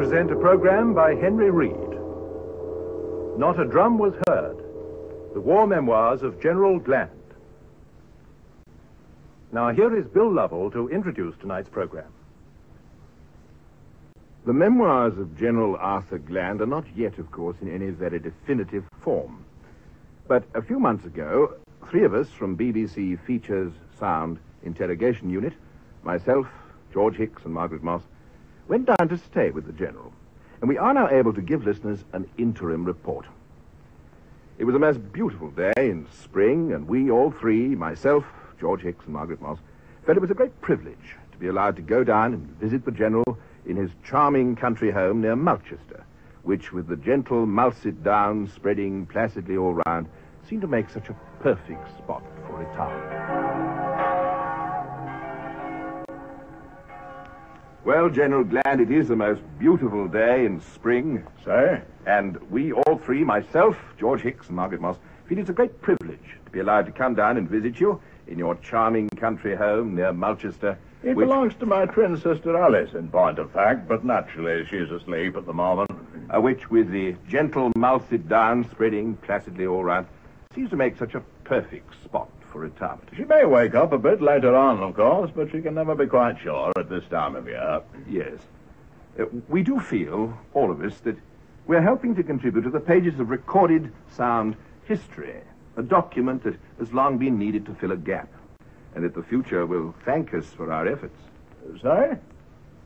present a program by Henry Reeve. Not a Drum Was Heard. The War Memoirs of General Gland. Now here is Bill Lovell to introduce tonight's program. The memoirs of General Arthur Gland are not yet, of course, in any very definitive form. But a few months ago, three of us from BBC Features Sound Interrogation Unit, myself, George Hicks and Margaret Moss, went down to stay with the General. And we are now able to give listeners an interim report. It was a most beautiful day in spring, and we all three, myself, George Hicks and Margaret Moss, felt it was a great privilege to be allowed to go down and visit the General in his charming country home near Melchester, which, with the gentle Mulset Downs spreading placidly all round, seemed to make such a perfect spot for retirement. Well, General Gland, it is the most beautiful day in spring. Sir? And we all three, myself, George Hicks and Margaret Moss, feel it's a great privilege to be allowed to come down and visit you in your charming country home near Melchester. It belongs to my twin sister Alice, in point of fact, but naturally she's asleep at the moment. Which, with the gentle Mulset Downs spreading placidly all round, seems to make such a perfect spot for retirement. She may wake up a bit later on, of course, but she can never be quite sure at this time of year. Yes. We do feel, all of us, that we're helping to contribute to the pages of recorded sound history, a document that has long been needed to fill a gap, and that the future will thank us for our efforts. Sorry?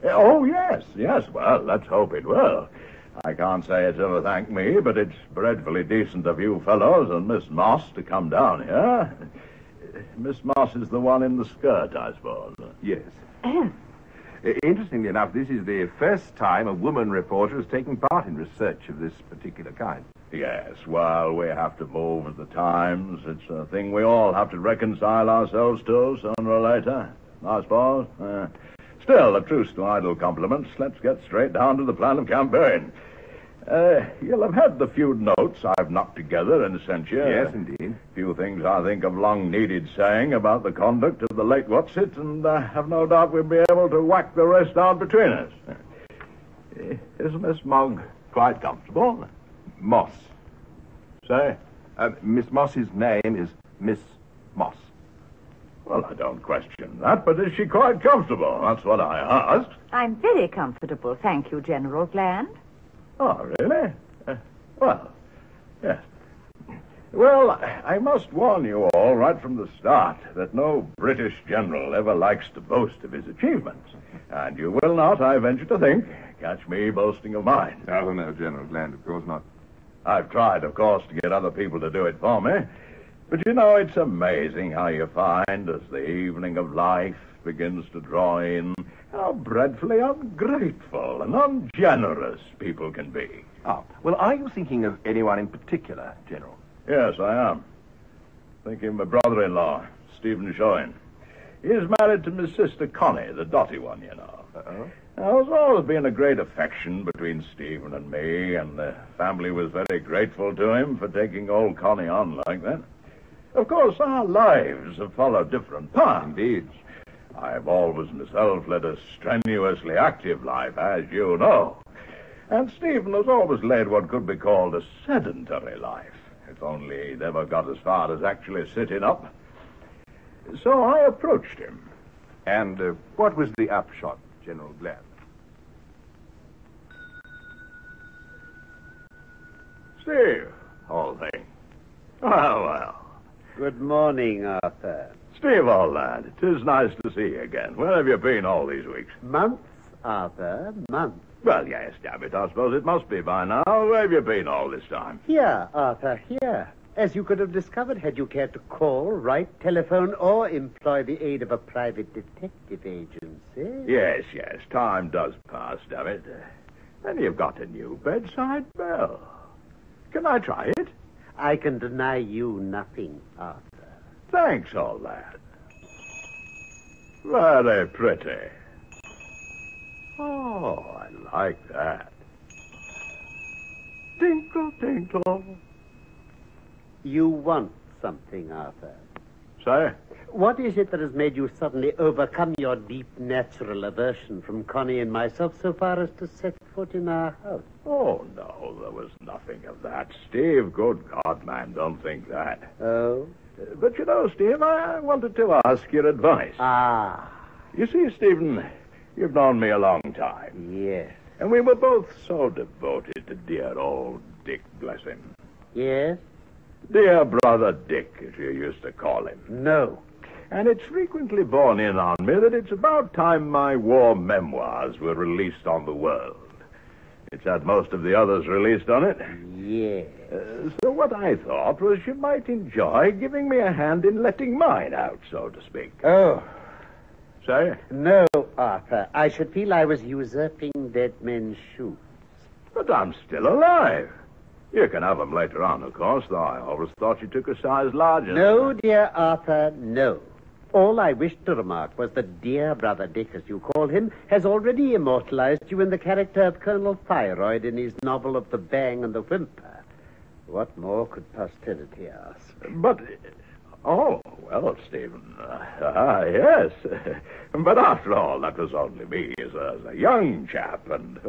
Oh, yes, well, let's hope it will. I can't say it's ever thanked me, but it's dreadfully decent of you fellows and Miss Moss to come down here. Miss Moss is the one in the skirt, I suppose. Yes. Interestingly enough, this is the first time a woman reporter has taken part in research of this particular kind. Yes, well, we have to move with the times. It's a thing we all have to reconcile ourselves to sooner or later, I suppose. Still, a truce to idle compliments. Let's get straight down to the plan of campaign. You'll have had the few notes I've knocked together and sent you. Yes, indeed. Few things I think of long needed saying about the conduct of the late What's-It, and I have no doubt we'll be able to whack the rest out between us. Is Miss Mogg quite comfortable? Moss. Say? Miss Moss's name is Miss Moss. Well, I don't question that, but is she quite comfortable? That's what I asked. I'm very comfortable, thank you, General Gland. Oh, really? Well, yes. Well, I must warn you all right from the start that no British general ever likes to boast of his achievements. And you will not, I venture to think, catch me boasting of mine. Oh, no, General Gland, of course not. I've tried, of course, to get other people to do it for me. But you know, it's amazing how you find, as the evening of life begins to draw in, how dreadfully ungrateful and ungenerous people can be. Oh, well, are you thinking of anyone in particular, General? Yes, I am. Thinking of my brother-in-law, Stephen Shewin. He is married to Miss Sister Connie, the dotty one, you know. Uh-oh. There's always been a great affection between Stephen and me, and the family was very grateful to him for taking old Connie on like that. Of course, our lives have followed different paths. Indeed. I've always myself led a strenuously active life, as you know. And Stephen has always led what could be called a sedentary life, if only he never got as far as actually sitting up. So I approached him. And what was the upshot, General Gland? Steve, old thing. Well. Good morning, Arthur. Steve, old lad, 'tis nice to see you again. Where have you been all these weeks? Months, Arthur, months. Well, yes, damn it, I suppose it must be by now. Where have you been all this time? Here, Arthur, here. As you could have discovered had you cared to call, write, telephone, or employ the aid of a private detective agency. Yes, time does pass, damn it. And you've got a new bedside bell. Can I try it? I can deny you nothing, Arthur. Thanks, old lad. Very pretty. Oh, I like that. Tinkle, tinkle. You want something, Arthur. Say? What is it that has made you suddenly overcome your deep natural aversion from Connie and myself so far as to set foot in our house? Oh, no, there was nothing of that, Steve. Good God, man, don't think that. Oh? But you know, Steve, I wanted to ask your advice. Ah. You see, Stephen, you've known me a long time. Yes. And we were both so devoted to dear old Dick, bless him. Yes? Dear brother Dick, as you used to call him. No. And it's frequently borne in on me that it's about time my war memoirs were released on the world. It's had most of the others released on it. Yes. So what I thought was you might enjoy giving me a hand in letting mine out, so to speak. Oh. Say? No, Arthur. I should feel I was usurping dead men's shoes. But I'm still alive. You can have them later on, of course, though I always thought you took a size larger. No, dear Arthur, no. All I wished to remark was that dear brother Dick, as you call him, has already immortalized you in the character of Colonel Thyroid in his novel of The Bang and the Whimper. What more could posterity ask? But, oh, well, Stephen, yes. But after all, that was only me as a young chap, and,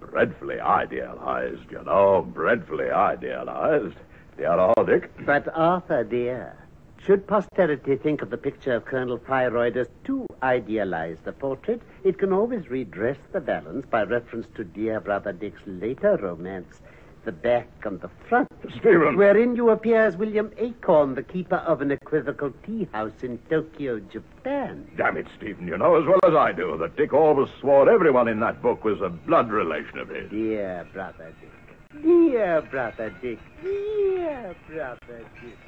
dreadfully idealized, you know, dreadfully idealized. Dear old Dick. But, Arthur, dear, should posterity think of the picture of Colonel Thyroid as too idealized a portrait, it can always redress the balance by reference to dear brother Dick's later romance, The Back and the Front, Stephen. wherein you appear as William Acorn, the keeper of an equivocal tea house in Tokyo, Japan. Damn it, Stephen, you know as well as I do that Dick always swore everyone in that book was a blood relation of his. Dear brother Dick. Dear brother Dick. Dear brother Dick.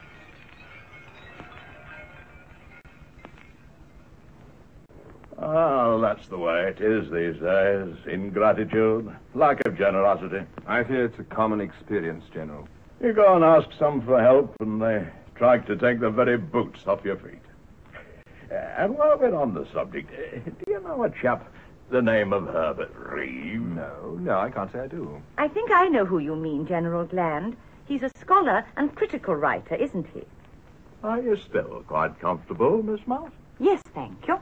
Oh, that's the way it is these days. Ingratitude, lack of generosity. I fear it's a common experience, General. You go and ask some for help, and they try to take the very boots off your feet. And while we're on the subject, do you know a chap the name of Herbert Reeve? No, I can't say I do. I think I know who you mean, General Gland. He's a scholar and critical writer, isn't he? Are you still quite comfortable, Miss Mouse? Yes, thank you.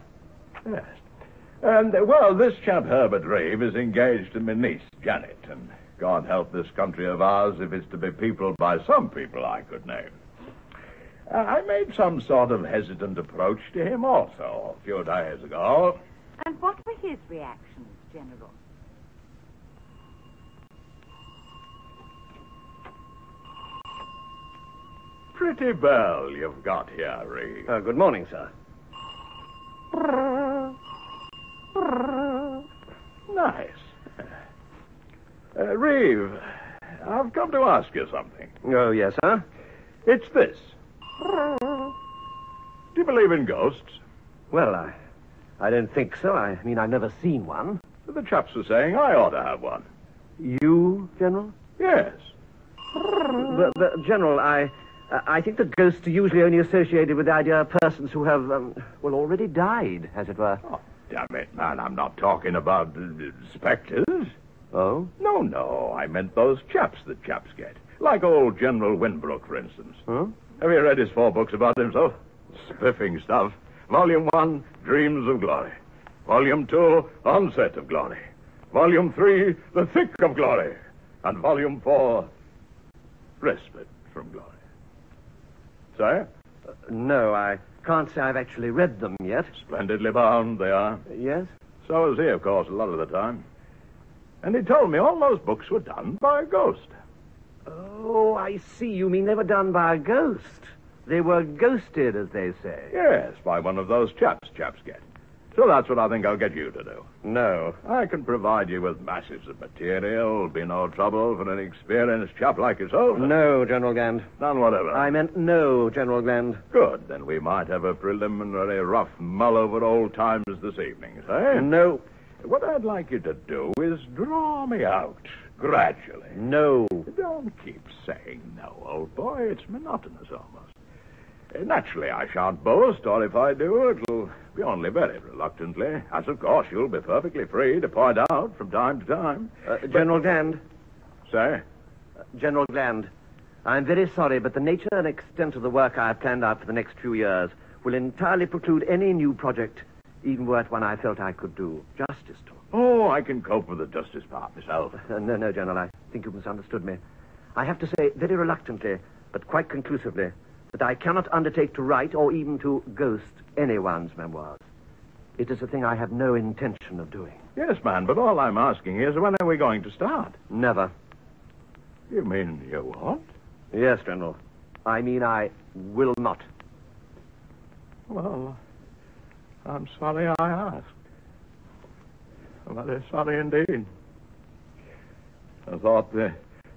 Yes. And, well, this chap Herbert Reeve is engaged to my niece, Janet, and God help this country of ours if it's to be peopled by some people I could name. I made some sort of hesitant approach to him also a few days ago. And what were his reactions, General? Pretty bell you've got here, Reeve. Good morning, sir. Nice. Reeve, I've come to ask you something. Oh, yes, sir? It's this. Do you believe in ghosts? Well, I don't think so. I mean, I've never seen one. The chaps are saying I ought to have one. You, General? Yes. But General, I think that ghosts are usually only associated with the idea of persons who have, already died, as it were. Oh, damn it, man, I'm not talking about specters. Oh? No, I meant those chaps that chaps get. Like old General Winbrook, for instance. Huh? Have you read his 4 books about himself? Spiffing stuff. Volume 1, Dreams of Glory. Volume 2, Onset of Glory. Volume 3, The Thick of Glory. And Volume 4, Respite from Glory. Say? No, I can't say I've actually read them yet. Splendidly bound, they are. Yes? So is he, of course, a lot of the time. And he told me all those books were done by a ghost. Oh, I see. You mean they were done by a ghost. They were ghosted, as they say. Yes, by one of those chaps get. So that's what I think I'll get you to do. No. I can provide you with masses of material. Be no trouble for an experienced chap like yourself. No, General Gland. None whatever. I meant no, General Gland. Good. Then we might have a preliminary rough mull over old times this evening, eh? No. What I'd like you to do is draw me out gradually. No. Don't keep saying no, old boy. It's monotonous almost. Naturally, I shan't boast, or if I do, it'll be only very reluctantly, as of course you'll be perfectly free to point out from time to time. General Gland. Say? General Gland, I'm very sorry, but the nature and extent of the work I have planned out for the next few years will entirely preclude any new project, even were it one I felt I could do justice to. Oh, I can cope with the justice part myself. No, General, I think you've misunderstood me. I have to say, very reluctantly, but quite conclusively, that I cannot undertake to write or even to ghost anyone's memoirs. It is a thing I have no intention of doing. Yes, man, but all I'm asking is, when are we going to start? Never. You mean you won't? Yes, General. I mean I will not. Well, I'm sorry I asked. I'm very sorry indeed. I thought the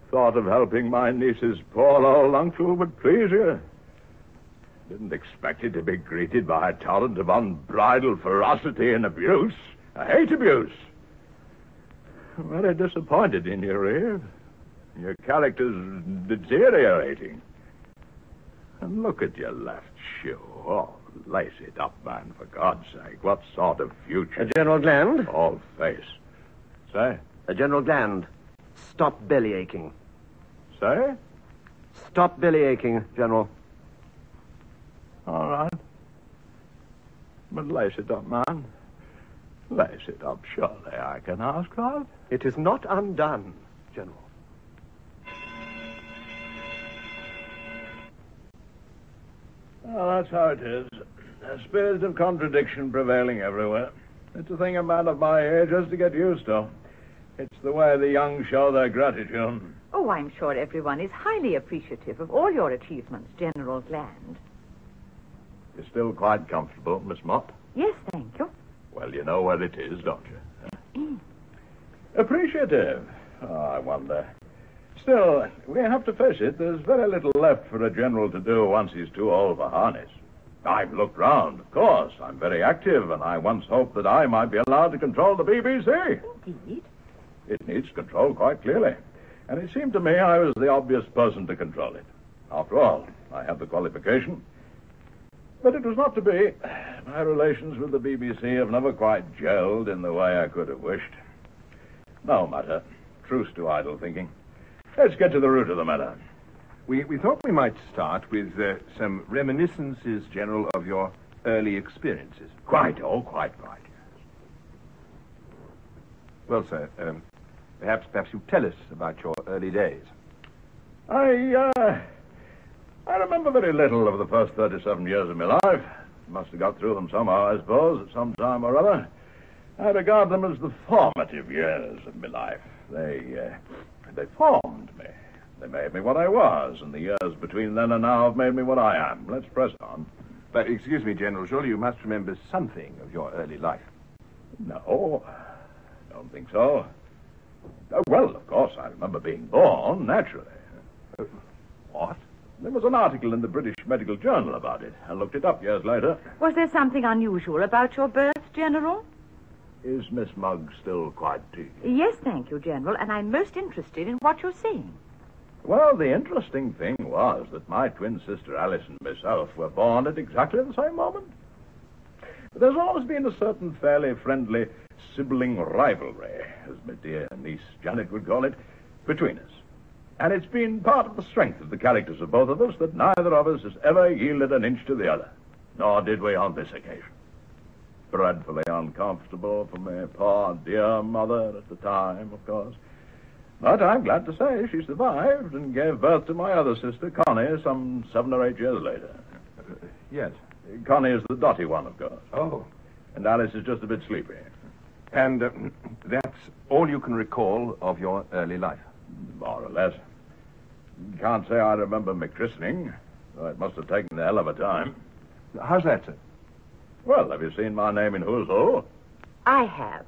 thought of helping my niece's poor old uncle would please you. Didn't expect it to be greeted by a torrent of unbridled ferocity and abuse. I hate abuse. I'm very disappointed in you, Reeve. Your character's deteriorating. And look at your left shoe. Oh, lace it up, man, for God's sake. What sort of future? General Gland? All face. Say? General Gland, stop belly aching. Say? Stop belly aching, General. All right. But lace it up, man. Lace it up. Surely I can ask that. It is not undone, General. Well, that's how it is. A spirit of contradiction prevailing everywhere. It's a thing a man of my age has to get used to. It's the way the young show their gratitude. Oh, I'm sure everyone is highly appreciative of all your achievements, General Gland. You're still quite comfortable, Miss Mott? Yes, thank you. Well, you know where it is, don't you? Appreciative? Oh, I wonder. Still, we have to face it. There's very little left for a general to do once he's too old for harness. I've looked round, of course. I'm very active, and I once hoped that I might be allowed to control the BBC. Indeed. It needs control quite clearly. And it seemed to me I was the obvious person to control it. After all, I have the qualification. But it was not to be. My relations with the BBC have never quite gelled in the way I could have wished. No matter. Truce to idle thinking. Let's get to the root of the matter. We thought we might start with some reminiscences, General, of your early experiences. Quite right. Well, sir, perhaps you tell us about your early days. I remember very little of the first 37 years of my life. Must have got through them somehow, I suppose, at some time or other. I regard them as the formative years of my life. They formed me. They made me what I was, and the years between then and now have made me what I am. Let's press on. But, excuse me, General, surely you must remember something of your early life. No, don't think so. Well, of course, I remember being born, naturally. What? There was an article in the British Medical Journal about it. I looked it up years later. Was there something unusual about your birth, General? Is Miss Mugg still quite deep? Yes, thank you, General, and I'm most interested in what you're saying. Well, the interesting thing was that my twin sister Alice and myself were born at exactly the same moment. But there's always been a certain fairly friendly sibling rivalry, as my dear niece Janet would call it, between us. And it's been part of the strength of the characters of both of us that neither of us has ever yielded an inch to the other. Nor did we on this occasion. Dreadfully uncomfortable for my poor dear mother at the time, of course. But I'm glad to say she survived and gave birth to my other sister, Connie, some 7 or 8 years later. Yes. Connie is the dotty one, of course. Oh. And Alice is just a bit sleepy. And that's all you can recall of your early life? More or less. Can't say I remember my christening, though it must have taken a hell of a time. How's that, sir? Well, have you seen my name in Who's Who? I have.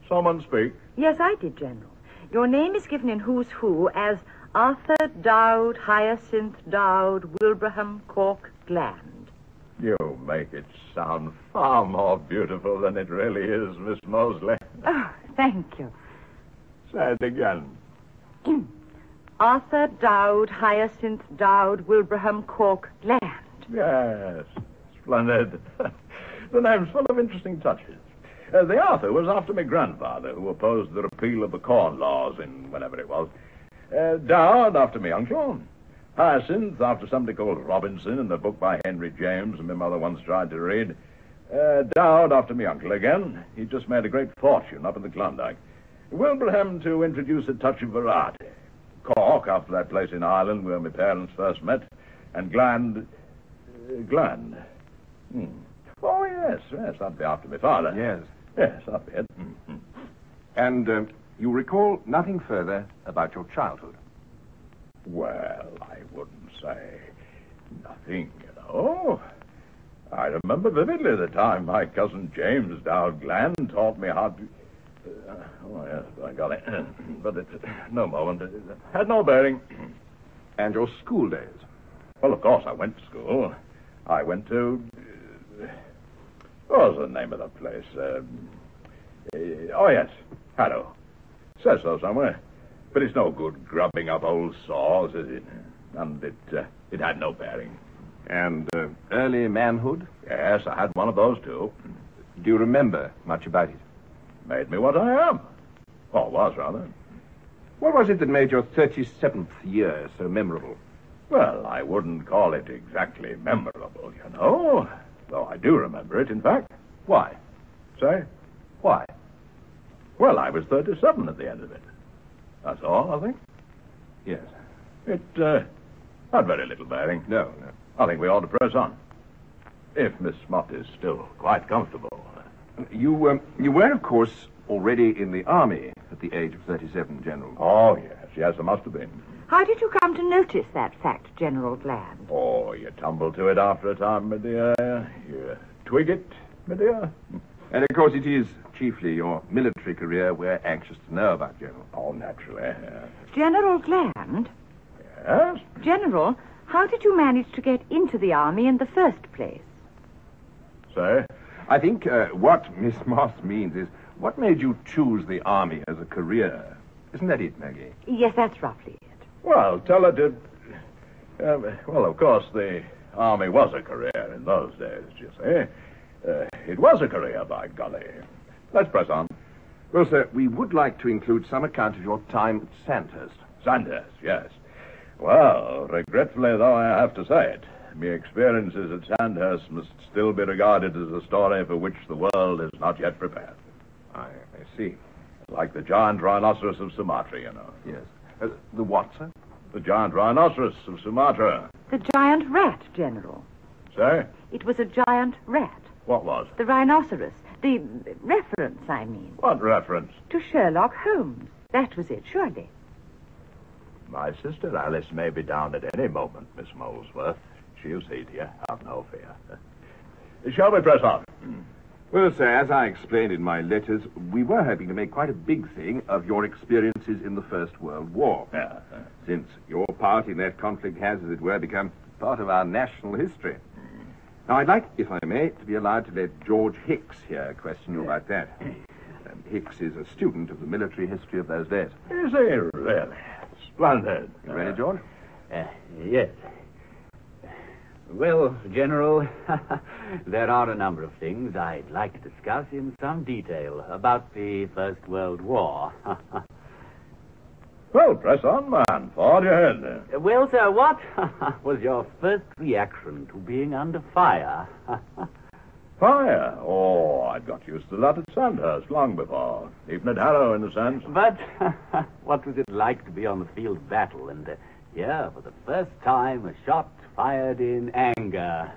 Someone speak. Yes, I did, General. Your name is given in Who's Who as Arthur Dowd, Hyacinth Dowd, Wilbraham, Cork, Gland. You make it sound far more beautiful than it really is, Miss Mosley. Oh, thank you. Say it again. Arthur Dowd, Hyacinth Dowd, Wilbraham, Cork, Gland. Yes, splendid. The name's full of interesting touches. The Arthur was after my grandfather, who opposed the repeal of the Corn Laws in whenever it was. Dowd, after me uncle. Hyacinth, after somebody called Robinson in the book by Henry James my mother once tried to read. Dowd, after me uncle again. He just made a great fortune up in the Klondike. Wilbraham to introduce a touch of variety. Cork, after that place in Ireland where my parents first met. And Gland... Gland. Oh, yes, that'd be after my father. Yes. Yes, that'd be it. And you recall nothing further about your childhood? Well, I wouldn't say nothing, you know. I remember vividly the time my cousin James Dowd Gland taught me how to... oh, yes, by golly. But it, no moment. It had no bearing. And your school days? Well, of course, I went to school. I went to... what was the name of the place? Oh, yes, Harrow. Says so somewhere. But it's no good grubbing up old saws, is it? And it had no bearing. And early manhood? Yes, I had one of those, too. Do you remember much about it? Made me what I am. Or was, rather. What was it that made your 37th year so memorable? Well, I wouldn't call it exactly memorable, you know. Though I do remember it, in fact. Why? Say? Why? Well, I was 37 at the end of it. That's all, I think. Yes. It had very little bearing. No. I think we ought to press on. If Miss Mott is still quite comfortable. You were, of course, already in the army at the age of 37, General. Oh, yes, I must have been. How did you come to notice that fact, General Gland? Oh, you tumble to it after a time, my dear. You twig it, my dear. And, of course, it is chiefly your military career we're anxious to know about, General. Oh, naturally, yes. General Gland? Yes? General, how did you manage to get into the army in the first place? Say? I think what Miss Moss means is, what made you choose the army as a career? Isn't that it, Maggie? Yes, that's roughly it. Well, tell her to... well, of course, the army was a career in those days, you see. It was a career, by golly. Let's press on. Well, sir, we would like to include some account of your time at Sandhurst. Sandhurst, yes. Well, regretfully, though I have to say it, my experiences at Sandhurst must still be regarded as a story for which the world is not yet prepared. I see. Like the giant rhinoceros of Sumatra, you know. Yes. The what, sir? The giant rhinoceros of Sumatra. The giant rat, General. Say? It was a giant rat. What was? The rhinoceros. The reference, I mean. What reference? To Sherlock Holmes. That was it, surely. My sister Alice may be down at any moment, Miss Molesworth. She'll see to you. Have no fear. Shall we press on? Well, sir, as I explained in my letters, we were hoping to make quite a big thing of your experiences in the First World War. Yeah. Since your part in that conflict has, as it were, become part of our national history. Now, I'd like, if I may, to be allowed to let George Hicks here question you about that. Hicks is a student of the military history of those days. Is he really? Splendid. You ready, George? Yes. Well, General, there are a number of things I'd like to discuss in some detail about the First World War. Well, press on, man. Forward your head. Well, sir, what was your first reaction to being under fire? Fire? Oh, I'd got used to that at Sandhurst long before. Even at Harrow, in a sense. But what was it like to be on the field of battle and hear for the first time a shot fired in anger?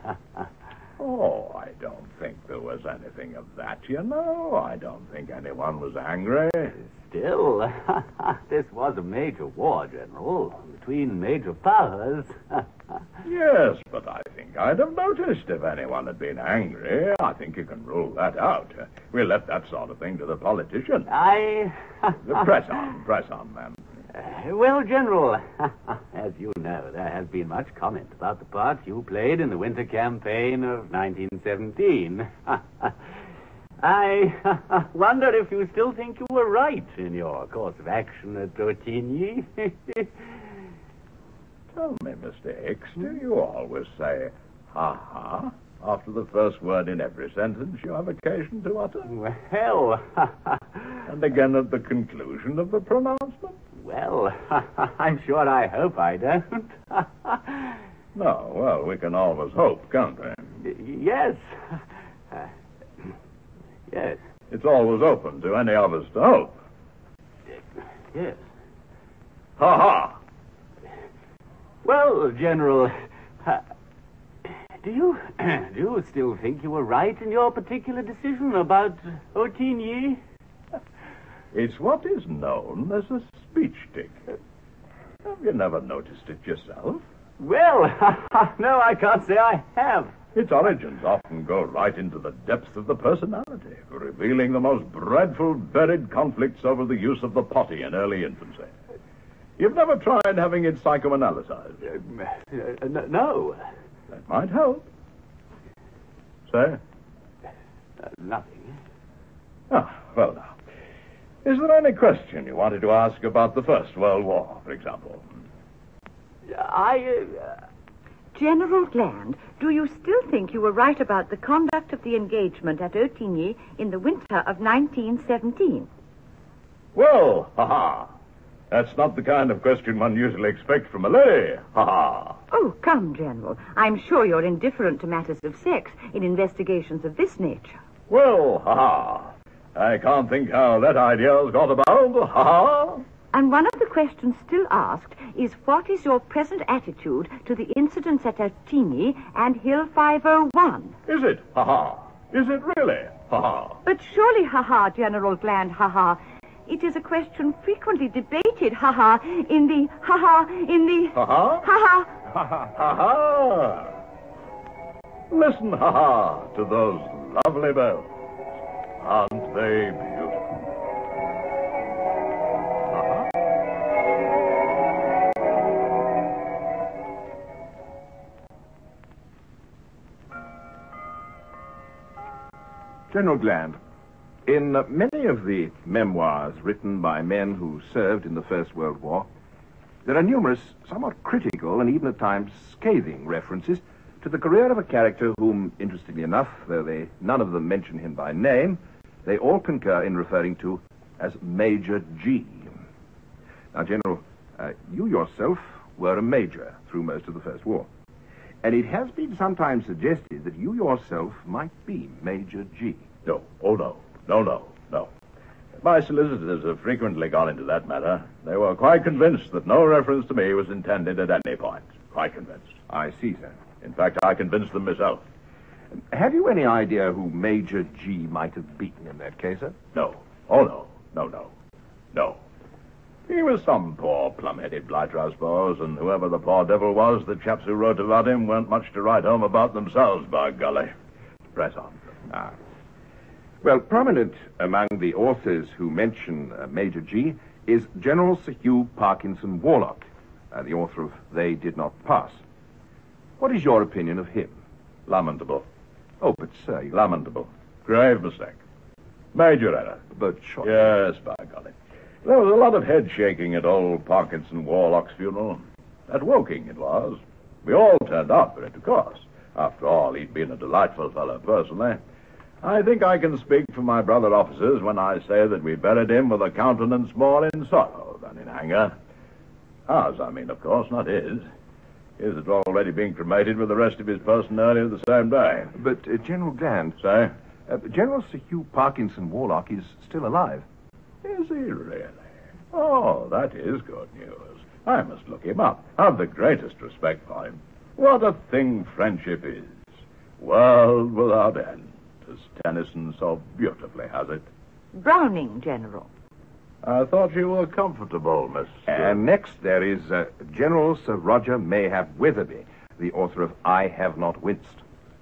Oh, I don't think there was anything of that, you know. I don't think anyone was angry. Still, this was a major war, General, between major powers. Yes, but I think I'd have noticed if anyone had been angry. I think you can rule that out. We'll let that sort of thing to the politician. Press on, man. Well, General, as you know, there has been much comment about the part you played in the winter campaign of 1917. I wonder if you still think you were right in your course of action at Dorothy. Tell me, Mr. Hicks, do you always say, ha-ha, after the first word in every sentence you have occasion to utter? Well... And again at the conclusion of the pronouncement? Well, I'm sure I hope I don't. No, well, we can always hope, can't we? Yes. Yes. It's always open to any of us to hope. Yes. Ha-ha! Well, General, do you still think you were right in your particular decision about Otigny? It's what is known as a speech tick. Have you never noticed it yourself? Well, no, I can't say I have. Its origins often go right into the depths of the personality, revealing the most dreadful buried conflicts over the use of the potty in early infancy. You've never tried having it psychoanalyzed? No. That might help. Say? Nothing. Ah, well now. Is there any question you wanted to ask about the First World War, for example? General Gland, do you still think you were right about the conduct of the engagement at Otigny in the winter of 1917? Well, ha-ha. That's not the kind of question one usually expects from a lady. Ha-ha. Oh, come, General. I'm sure you're indifferent to matters of sex in investigations of this nature. Well, ha-ha. I can't think how that idea's got about. Ha-ha. And one of the questions still asked is, what is your present attitude to the incidents at Otigny and Hill 501? Is it? Ha-ha. Is it really? Ha-ha. But surely, ha-ha, General Gland, ha-ha. It is a question frequently debated, ha-ha, in the, ha-ha, in the... Ha-ha? Ha-ha. Ha-ha. Ha-ha. Listen, ha-ha, to those lovely bells. Aren't they beautiful? General Gland, in many of the memoirs written by men who served in the First World War, there are numerous, somewhat critical and even at times scathing references to the career of a character whom, interestingly enough, though none of them mention him by name, they all concur in referring to as Major G. Now, General, you yourself were a major through most of the First War. And it has been sometimes suggested that you yourself might be Major G. No. Oh, no. No. My solicitors have frequently gone into that matter. They were quite convinced that no reference to me was intended at any point. Quite convinced. I see, sir. In fact, I convinced them myself. Have you any idea who Major G might have beaten in that case, sir? No. Oh, no. No. He was some poor plum-headed blighter, I suppose, and whoever the poor devil was, the chaps who wrote about him weren't much to write home about themselves, by golly. Press on. Well, prominent among the authors who mention Major G is General Sir Hugh Parkinson Warlock, the author of They Did Not Pass. What is your opinion of him? Lamentable. Oh, but, sir... Lamentable. Grave mistake. Major error. But sure. Yes, by golly. There was a lot of head shaking at old Parkinson Warlock's funeral. At Woking, it was. We all turned out for it, of course. After all, he'd been a delightful fellow personally. I think I can speak for my brother officers when I say that we buried him with a countenance more in sorrow than in anger. Ours, I mean, of course, not his. His had already been cremated with the rest of his person earlier the same day. But, General Gland... Say? General Sir Hugh Parkinson Warlock is still alive. Is he really? Oh, that is good news. I must look him up. Have the greatest respect for him. What a thing friendship is. World without end, as Tennyson so beautifully has it. Browning, General. I thought you were comfortable, Miss... And next there is General Sir Roger Mayhap Witherby, the author of I Have Not Winced.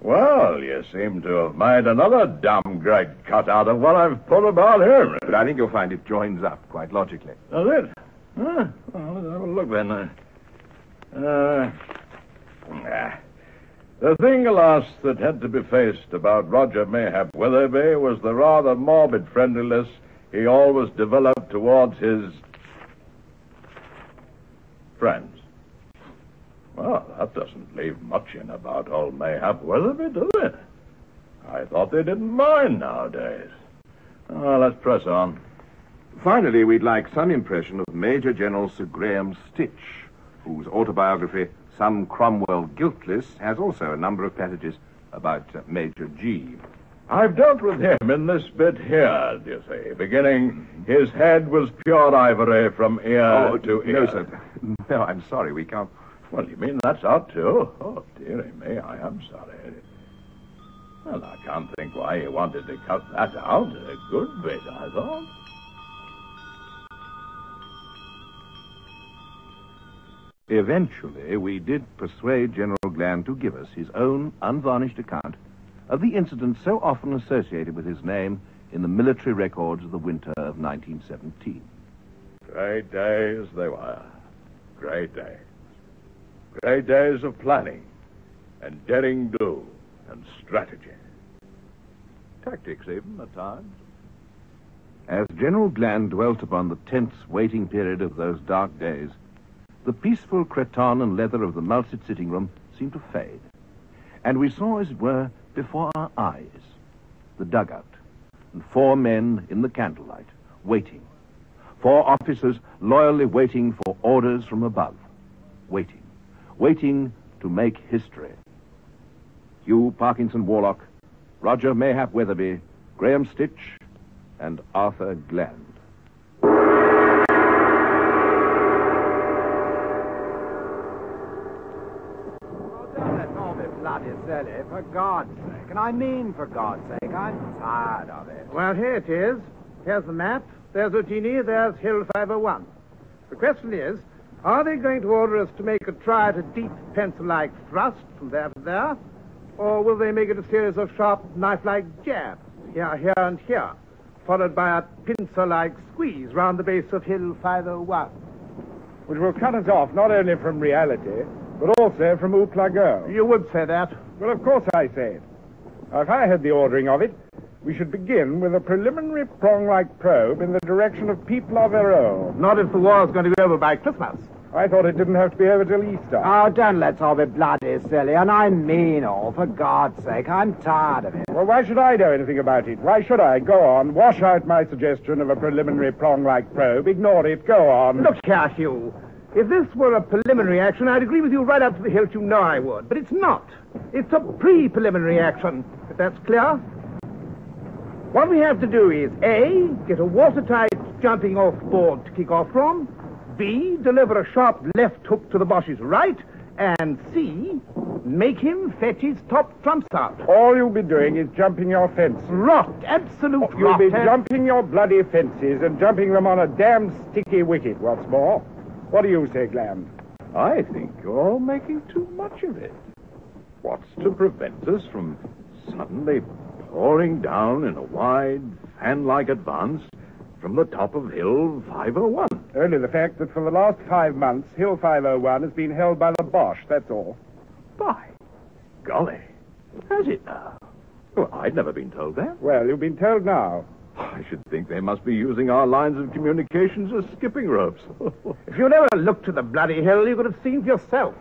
Well, you seem to have made another damn great cut out of what I've put about him. But I think you'll find it joins up quite logically. Does it? Huh? Well, let's have a look then. The thing, alas, that had to be faced about Roger Mayhap Witherby was the rather morbid friendliness he always developed towards his friends. Well, that doesn't leave much in about old Mayhap Witherby, does it? I thought they didn't mind nowadays. Oh, let's press on. Finally, we'd like some impression of Major General Sir Graham Stitch, whose autobiography, Some Cromwell Guiltless, has also a number of passages about Major G. I've dealt with him in this bit here, do you see? Beginning, his head was pure ivory from ear to ear. No, sir. No, I'm sorry, we can't. Well, you mean that's out, too? Oh, dearie me, I am sorry. Well, I can't think why you wanted to cut that out. A good bit, I thought. Eventually, we did persuade General Gland to give us his own unvarnished account of the incident so often associated with his name in the military records of the winter of 1917. Great days they were. Great days. Great days of planning and daring do and strategy. Tactics, even, at times. As General Gland dwelt upon the tense waiting period of those dark days, the peaceful cretonne and leather of the Mulset sitting room seemed to fade, and we saw, as it were, before our eyes, the dugout, and 4 men in the candlelight, waiting. 4 officers loyally waiting for orders from above. Waiting to make history. Hugh Parkinson Warlock, Roger Mayhap Weatherby, Graham Stitch, and Arthur Gland. Bloody silly, for God's sake. And I mean for God's sake. I'm tired of it. Well, here it is. Here's the map. There's Utini. There's Hill 501. The question is, are they going to order us to make a try at a deep pencil-like thrust from there to there? Or will they make it a series of sharp knife-like jabs, here, here, and here, followed by a pincer-like squeeze round the base of Hill 501? Which will cut us off not only from reality, but also from Ouplago. You would say that. Well, of course I say it. Now, if I had the ordering of it, we should begin with a preliminary prong-like probe in the direction of people of Erol. Not if the war's going to be over by Christmas. I thought it didn't have to be over till Easter. Oh, don't let's all be bloody silly. And I mean all, for God's sake. I'm tired of it. Well, why should I know anything about it? Why should I? Go on. Wash out my suggestion of a preliminary prong-like probe. Ignore it. Go on. Look here, Hugh. If this were a preliminary action, I'd agree with you right up to the hilt. You know I would. But it's not. It's a pre-preliminary action, if that's clear. What we have to do is, A, get a watertight jumping off board to kick off from, B, deliver a sharp left hook to the Bosch's right, and C, make him fetch his top trumps out. All you'll be doing is jumping your fence. Rot. Absolute rot. You'll be jumping your bloody fences and jumping them on a damn sticky wicket, what's more. What do you say, Gland? I think you're all making too much of it. What's to prevent us from suddenly pouring down in a wide, fan-like advance from the top of Hill 501? Only the fact that for the last 5 months, Hill 501 has been held by the Bosch, that's all. By golly, has it now? Well, I'd never been told that. Well, you've been told now. I should think they must be using our lines of communications as skipping ropes. If you'd ever looked to the bloody hill, you could have seen for yourself.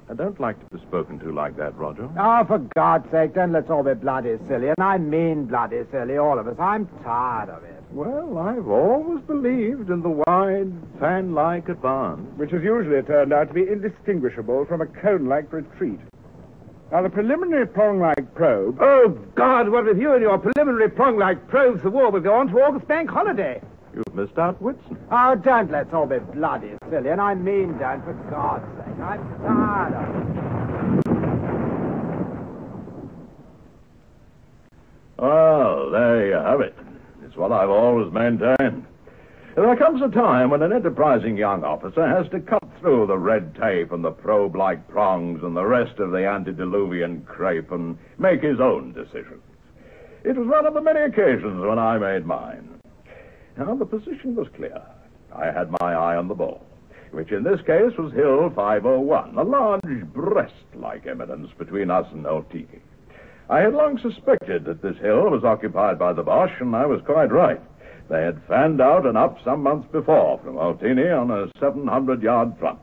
I don't like to be spoken to like that, Roger. Oh, for God's sake, don't let's all be bloody silly. And I mean bloody silly, all of us. I'm tired of it. Well, I've always believed in the wide, fan-like advance. Which has usually turned out to be indistinguishable from a cone-like retreat. Now, the preliminary prong-like probe... Oh, God, what with you and your preliminary prong-like probes, the war will go on to August Bank holiday. You've missed out Whitson. Oh, don't let's all be bloody silly. And I mean don't, for God's sake. I'm tired of it. Well, there you have it. It's what I've always maintained. There comes a time when an enterprising young officer has to cut through the red tape and the probe-like prongs and the rest of the antediluvian crepe and make his own decisions. It was one of the many occasions when I made mine. Now, the position was clear. I had my eye on the ball, which in this case was Hill 501, a large breast-like eminence between us and Otini. I had long suspected that this hill was occupied by the Bosch, and I was quite right. They had fanned out and up some months before from Otini on a 700-yard front.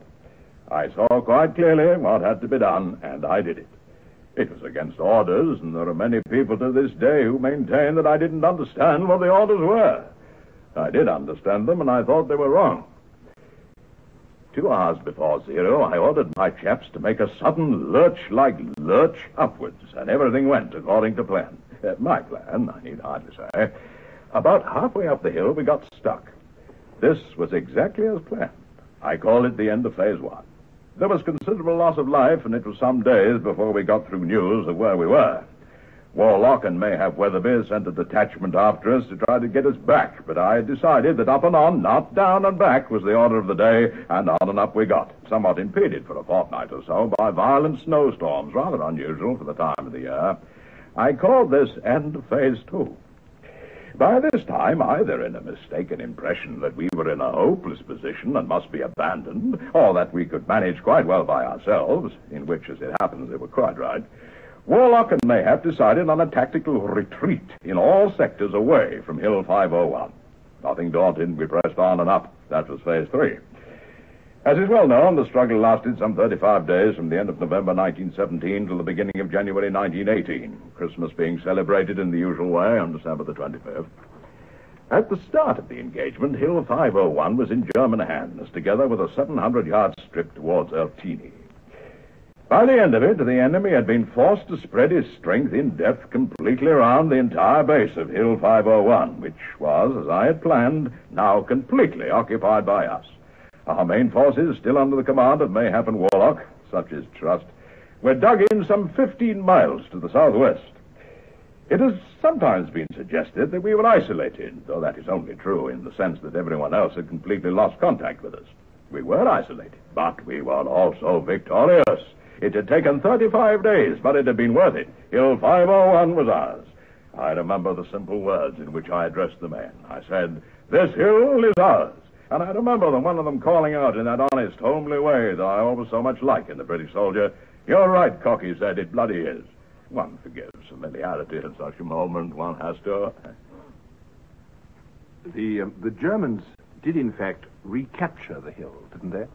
I saw quite clearly what had to be done, and I did it. It was against orders, and there are many people to this day who maintain that I didn't understand what the orders were. I did understand them, and I thought they were wrong. 2 hours before 0, I ordered my chaps to make a sudden lurch upwards, and everything went according to plan. My plan, I need hardly say. About halfway up the hill, we got stuck. This was exactly as planned. I call it the end of Phase 1. There was considerable loss of life, and it was some days before we got through news of where we were. Warlock and Mayhap Weatherby sent a detachment after us to try to get us back, but I decided that up and on, not down and back, was the order of the day, and on and up we got, somewhat impeded for a fortnight or so by violent snowstorms, rather unusual for the time of the year. I called this end of Phase 2. By this time, either in a mistaken impression that we were in a hopeless position and must be abandoned, or that we could manage quite well by ourselves, in which, as it happens, they were quite right, Warlock and Mayhap decided on a tactical retreat in all sectors away from Hill 501. Nothing daunted, we pressed on and up. That was Phase 3. As is well known, the struggle lasted some 35 days from the end of November 1917 till the beginning of January 1918, Christmas being celebrated in the usual way on December the 25th. At the start of the engagement, Hill 501 was in German hands, together with a 700-yard strip towards Ertini. By the end of it, the enemy had been forced to spread his strength in depth completely around the entire base of Hill 501, which was, as I had planned, now completely occupied by us. Our main forces, still under the command of Mayhap and Warlock, such is trust, were dug in some 15 miles to the southwest. It has sometimes been suggested that we were isolated, though that is only true in the sense that everyone else had completely lost contact with us. We were isolated, but we were also victorious. It had taken 35 days, but it had been worth it. Hill 501 was ours. I remember the simple words in which I addressed the men. I said, "This hill is ours." And I remember one of them calling out in that honest, homely way that I always so much like in the British soldier, "You're right, Cock," he said, "it bloody is." One forgives familiarity at such a moment, one has to. The Germans did, in fact, recapture the hill, didn't they?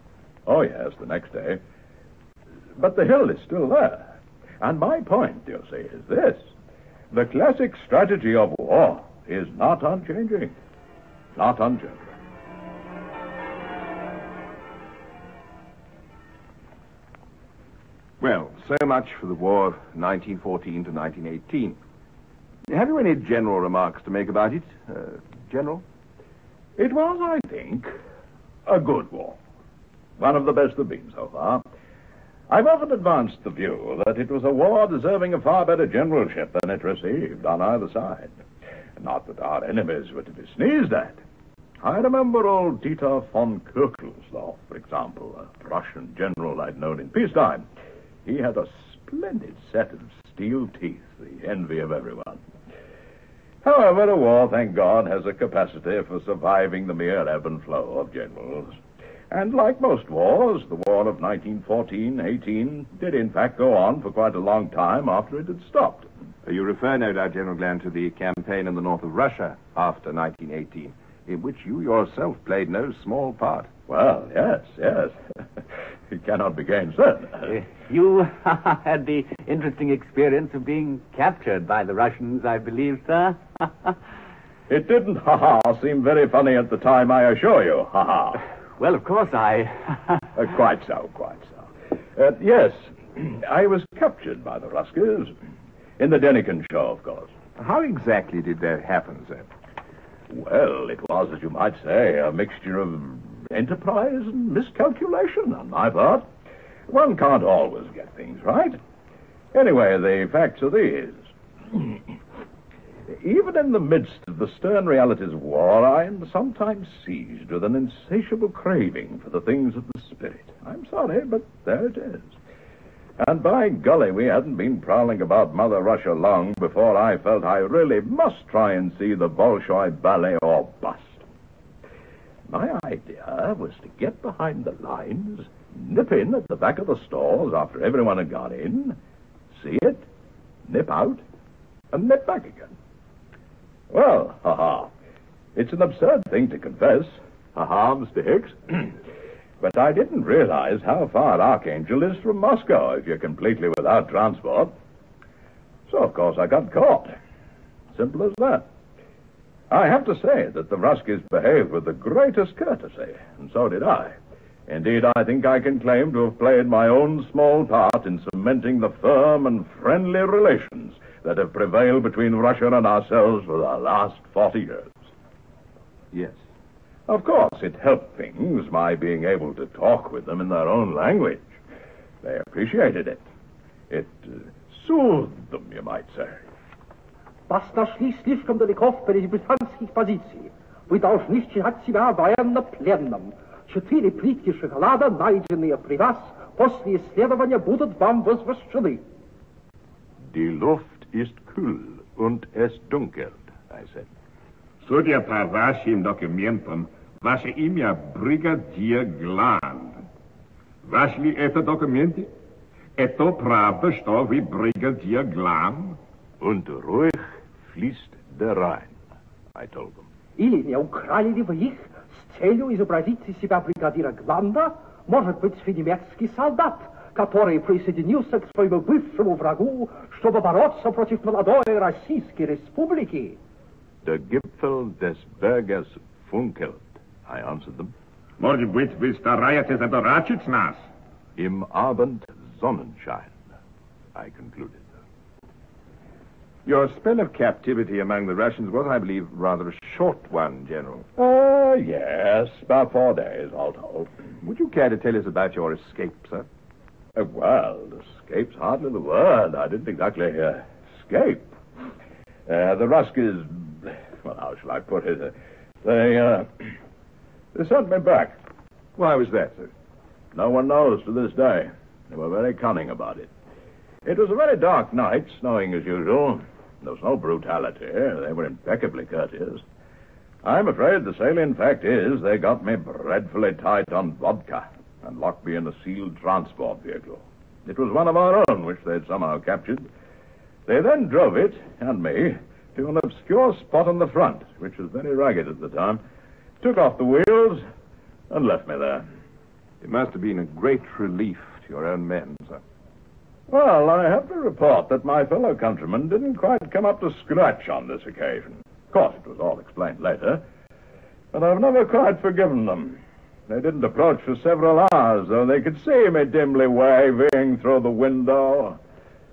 Oh, yes, the next day. But the hill is still there. And my point, you see, is this. The classic strategy of war is not unchanging. Not unchanging. Well, so much for the war of 1914 to 1918. Have you any general remarks to make about it, General? It was, I think, a good war. One of the best there have been so far. I've often advanced the view that it was a war deserving a far better generalship than it received on either side. Not that our enemies were to be sneezed at. I remember old Dieter von Kurkelsdorf, for example, a Prussian general I'd known in peacetime. He had a splendid set of steel teeth, the envy of everyone. However, a war, thank God, has a capacity for surviving the mere ebb and flow of generals. And like most wars, the war of 1914-18 did in fact go on for quite a long time after it had stopped. You refer, no doubt, General Gland, to the campaign in the north of Russia after 1918, in which you yourself played no small part. Well, yes. It cannot be gainsaid. You had the interesting experience of being captured by the Russians, I believe, sir. It didn't, seem very funny at the time, I assure you, Well, of course, Quite so. Yes, I was captured by the Ruskies. In the Denikin show, of course. How exactly did that happen, sir? Well, it was, as you might say, a mixture of enterprise and miscalculation on my part. One can't always get things right. Anyway, the facts are these. Even in the midst of the stern realities of war, I am sometimes seized with an insatiable craving for the things of the spirit. I'm sorry, but there it is. And by golly, we hadn't been prowling about Mother Russia long before I felt I really must try and see the Bolshoi ballet or bust. My idea was to get behind the lines, nip in at the back of the stores after everyone had gone in, see it, nip out, and nip back again. Well, it's an absurd thing to confess, Mr. Hicks. But I didn't realize how far Archangel is from Moscow if you're completely without transport. So, of course, I got caught. Simple as that. I have to say that the Ruskies behaved with the greatest courtesy, and so did I. Indeed, I think I can claim to have played my own small part in cementing the firm and friendly relations that have prevailed between Russia and ourselves for the last 40 years. Yes. Of course, it helped things, my being able to talk with them in their own language. They appreciated it. It soothed them, you might say. Das нашли слишком далеко впереди британских позиций. Вы должны считать себя военно-пленным. 4 плитки шоколада, найденные при вас, после исследования будут вам возвращены. Die Luft ist kühl und es dunkelt, I said. Судя по вашим документам, ваше имя бригадир Гланд. Ваши ли это документы? Это правда, что вы бригадир Гланд? Und ruhig fließt der Rhein, I told them. Или не украли ли вы их с целью изобразить из себя бригадира Гланда, может быть, немецкий солдат, который присоединился к своему бывшему врагу, чтобы бороться против молодой Российской Республики? Der Gipfel des Berges funkelt, I answered them. Может быть, вы стараетесь одурачить нас? Im Abend Sonnenschein, I concluded. Your spell of captivity among the Russians was, I believe, rather a short one, General. Yes, about 4 days, all told. Would you care to tell us about your escape, sir? Well, escape's hardly the word. I didn't exactly escape. The Ruskies, well, how shall I put it? They sent me back. Why was that, sir? No one knows to this day. They were very cunning about it. It was a very dark night, snowing as usual. There was no brutality. They were impeccably courteous. I'm afraid the salient fact is they got me dreadfully tight on vodka and locked me in a sealed transport vehicle. It was one of our own which they'd somehow captured. They then drove it, and me, to an obscure spot on the front, which was very ragged at the time, took off the wheels, and left me there. It must have been a great relief to your own men, sir. Well, I have to report that my fellow countrymen didn't quite come up to scratch on this occasion. Of course, it was all explained later, but I've never quite forgiven them. They didn't approach for several hours, though they could see me dimly waving through the window.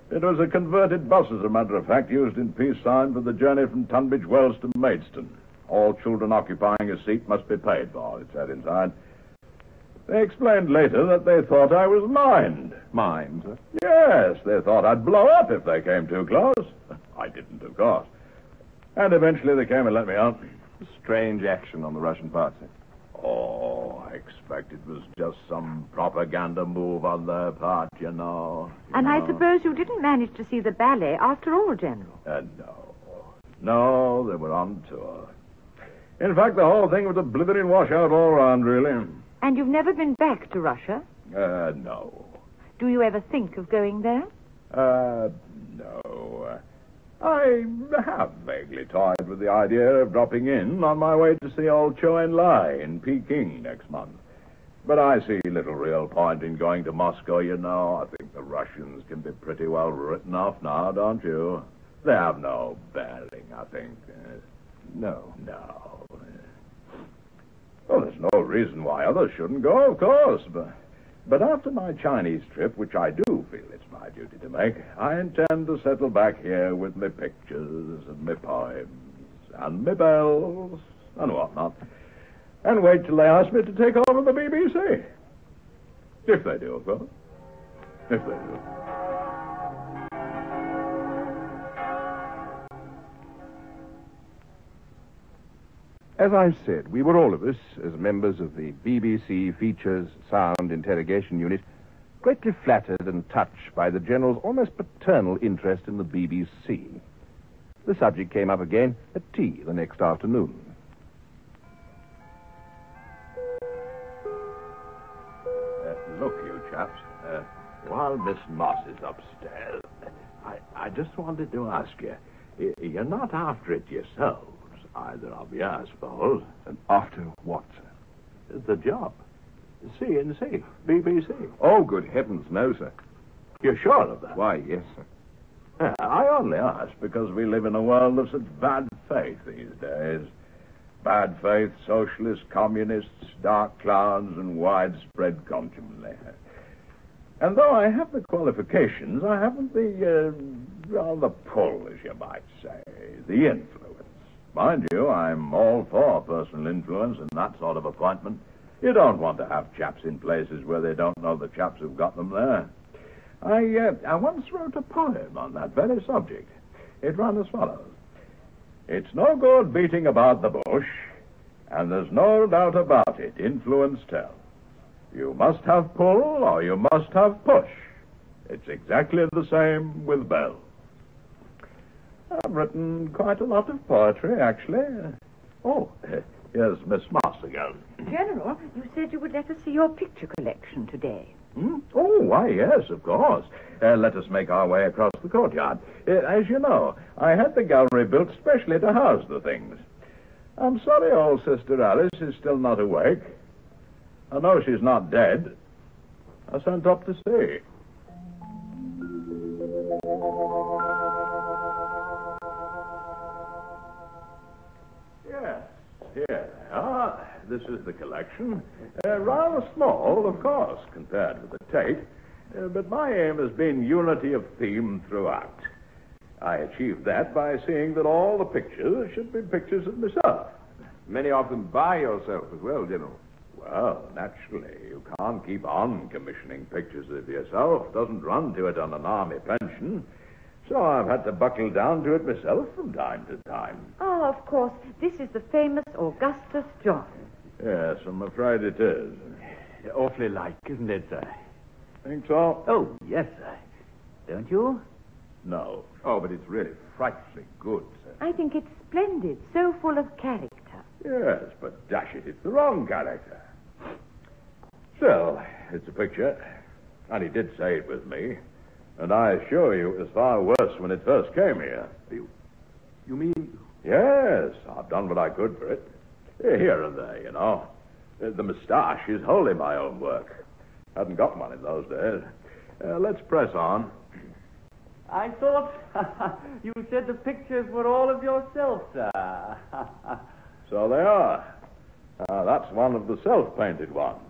It was a converted bus, as a matter of fact, used in peace time for the journey from Tunbridge Wells to Maidstone. All children occupying a seat must be paid for, it said inside. They explained later that they thought I was mined. Mined, sir? Yes, they thought I'd blow up if they came too close. I didn't, of course. And eventually they came and let me out. Strange action on the Russian part, sir. Oh, I expect it was just some propaganda move on their part, you know. And I suppose you didn't manage to see the ballet after all, General? No. No, they were on tour. In fact, the whole thing was a blithering washout all round, really. And you've never been back to Russia? No. Do you ever think of going there? No. I have vaguely toyed with the idea of dropping in on my way to see old Chou En-lai in Peking next month. But I see little real point in going to Moscow, you know. I think the Russians can be pretty well written off now, don't you? They have no bearing, I think. No. Well, there's no reason why others shouldn't go, of course. But after my Chinese trip, which I do feel it's my duty to make, I intend to settle back here with my pictures and my poems and my bells and whatnot, and wait till they ask me to take over the BBC. If they do, of course. If they do. As I said, we were all of us, as members of the BBC Features Sound Interrogation Unit, greatly flattered and touched by the General's almost paternal interest in the BBC. The subject came up again at tea the next afternoon. Look, you chaps, while Miss Moss is upstairs, I just wanted to ask you, you're not after it yourselves, either of you, I suppose. And after what, sir? The job. C&C, BBC. Oh, good heavens, no, sir. You're sure of that? Why, yes, sir. I only ask because we live in a world of such bad faith these days. Bad faith, socialists, communists, dark clouds, and widespread contumely. And though I have the qualifications, I haven't the pull, as you might say, the influence. Mind you, I'm all for personal influence and that sort of appointment. You don't want to have chaps in places where they don't know the chaps who've got them there. I once wrote a poem on that very subject. It ran as follows. It's no good beating about the bush, and there's no doubt about it, influence tells. You must have pull or you must have push. It's exactly the same with bells. I've written quite a lot of poetry, actually. Here's Miss Moss again. General, you said you would let us see your picture collection today. Oh, why, yes, of course. Let us make our way across the courtyard. As you know, I had the gallery built specially to house the things. I'm sorry old Sister Alice is still not awake. I know she's not dead. I sent up to see. Yes, here they are. This is the collection. Rather small, of course, compared with the Tate. But my aim has been unity of theme throughout. I achieved that by seeing that all the pictures should be pictures of myself. Many of them by yourself as well, General. Well, naturally, you can't keep on commissioning pictures of yourself. Doesn't run to it on an army pension. So I've had to buckle down to it myself from time to time. Oh, of course. This is the famous Augustus John. Yes, I'm afraid it is. Awfully like, isn't it, sir? Think so? Oh, yes, sir. Don't you? No. Oh, but it's really frightfully good, sir. I think it's splendid, so full of character. Yes, but dash it, it's the wrong character. Still, it's a picture. And he did say it was me. And I assure you it was far worse when it first came here. You mean... Yes, I've done what I could for it. Here and there, you know. The moustache is wholly my own work. Hadn't got one in those days. Let's press on. I thought you said the pictures were all of yourself, sir. So they are. That's one of the self-painted ones.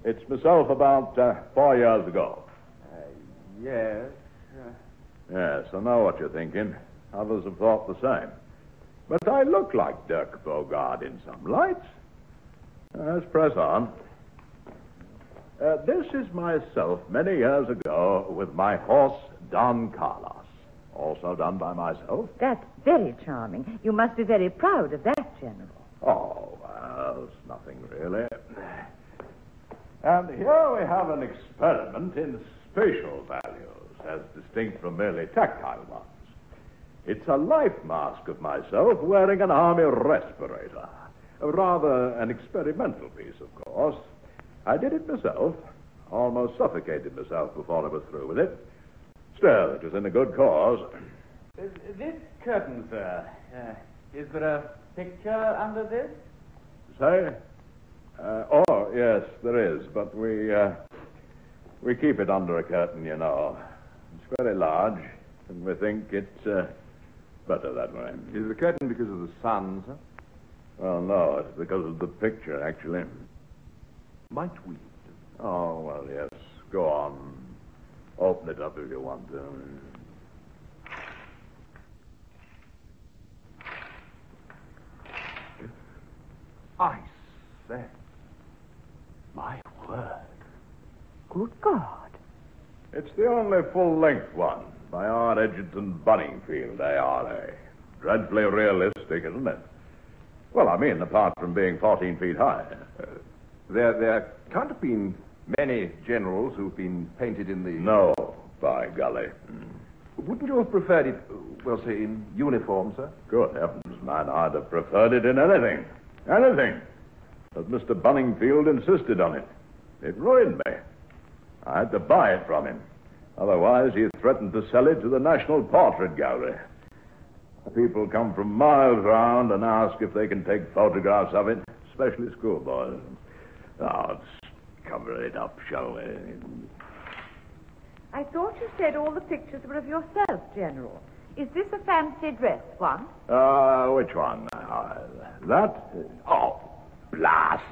It's myself about 4 years ago. Yes. Yes, I know what you're thinking. Others have thought the same. But I look like Dirk Bogard in some lights. Let's press on. This is myself many years ago with my horse, Don Carlos. Also done by myself. That's very charming. You must be very proud of that, General. Oh, well, it's nothing really. And here we have an experiment in spatial values, as distinct from merely tactile ones. It's a life mask of myself wearing an army respirator. Rather an experimental piece, of course. I did it myself. Almost suffocated myself before I was through with it. Still, it was in a good cause. This curtain, sir. Is there a picture under this? Say? Yes, there is, but we keep it under a curtain, you know. It's very large, and we think it's better that way. Is the curtain because of the sun, sir? Well, no, it's because of the picture, actually. Might we? Oh, well, yes. Go on. Open it up if you want to. I say. My word. Good God. It's the only full-length one by R. Edgerton Bunningfield, ARA. Dreadfully realistic, isn't it? Well, I mean, apart from being 14 feet high. There can't have been many generals who've been painted in the... No, by golly. Wouldn't you have preferred it, well, say, in uniform, sir? Good heavens, man, I'd have preferred it in anything. Anything. But Mr. Bunningfield insisted on it. It ruined me. I had to buy it from him. Otherwise, he threatened to sell it to the National Portrait Gallery. People come from miles round and ask if they can take photographs of it, especially schoolboys. Now, let's cover it up, shall we? I thought you said all the pictures were of yourself, General. Is this a fancy dress one? Which one? That? Oh, blast.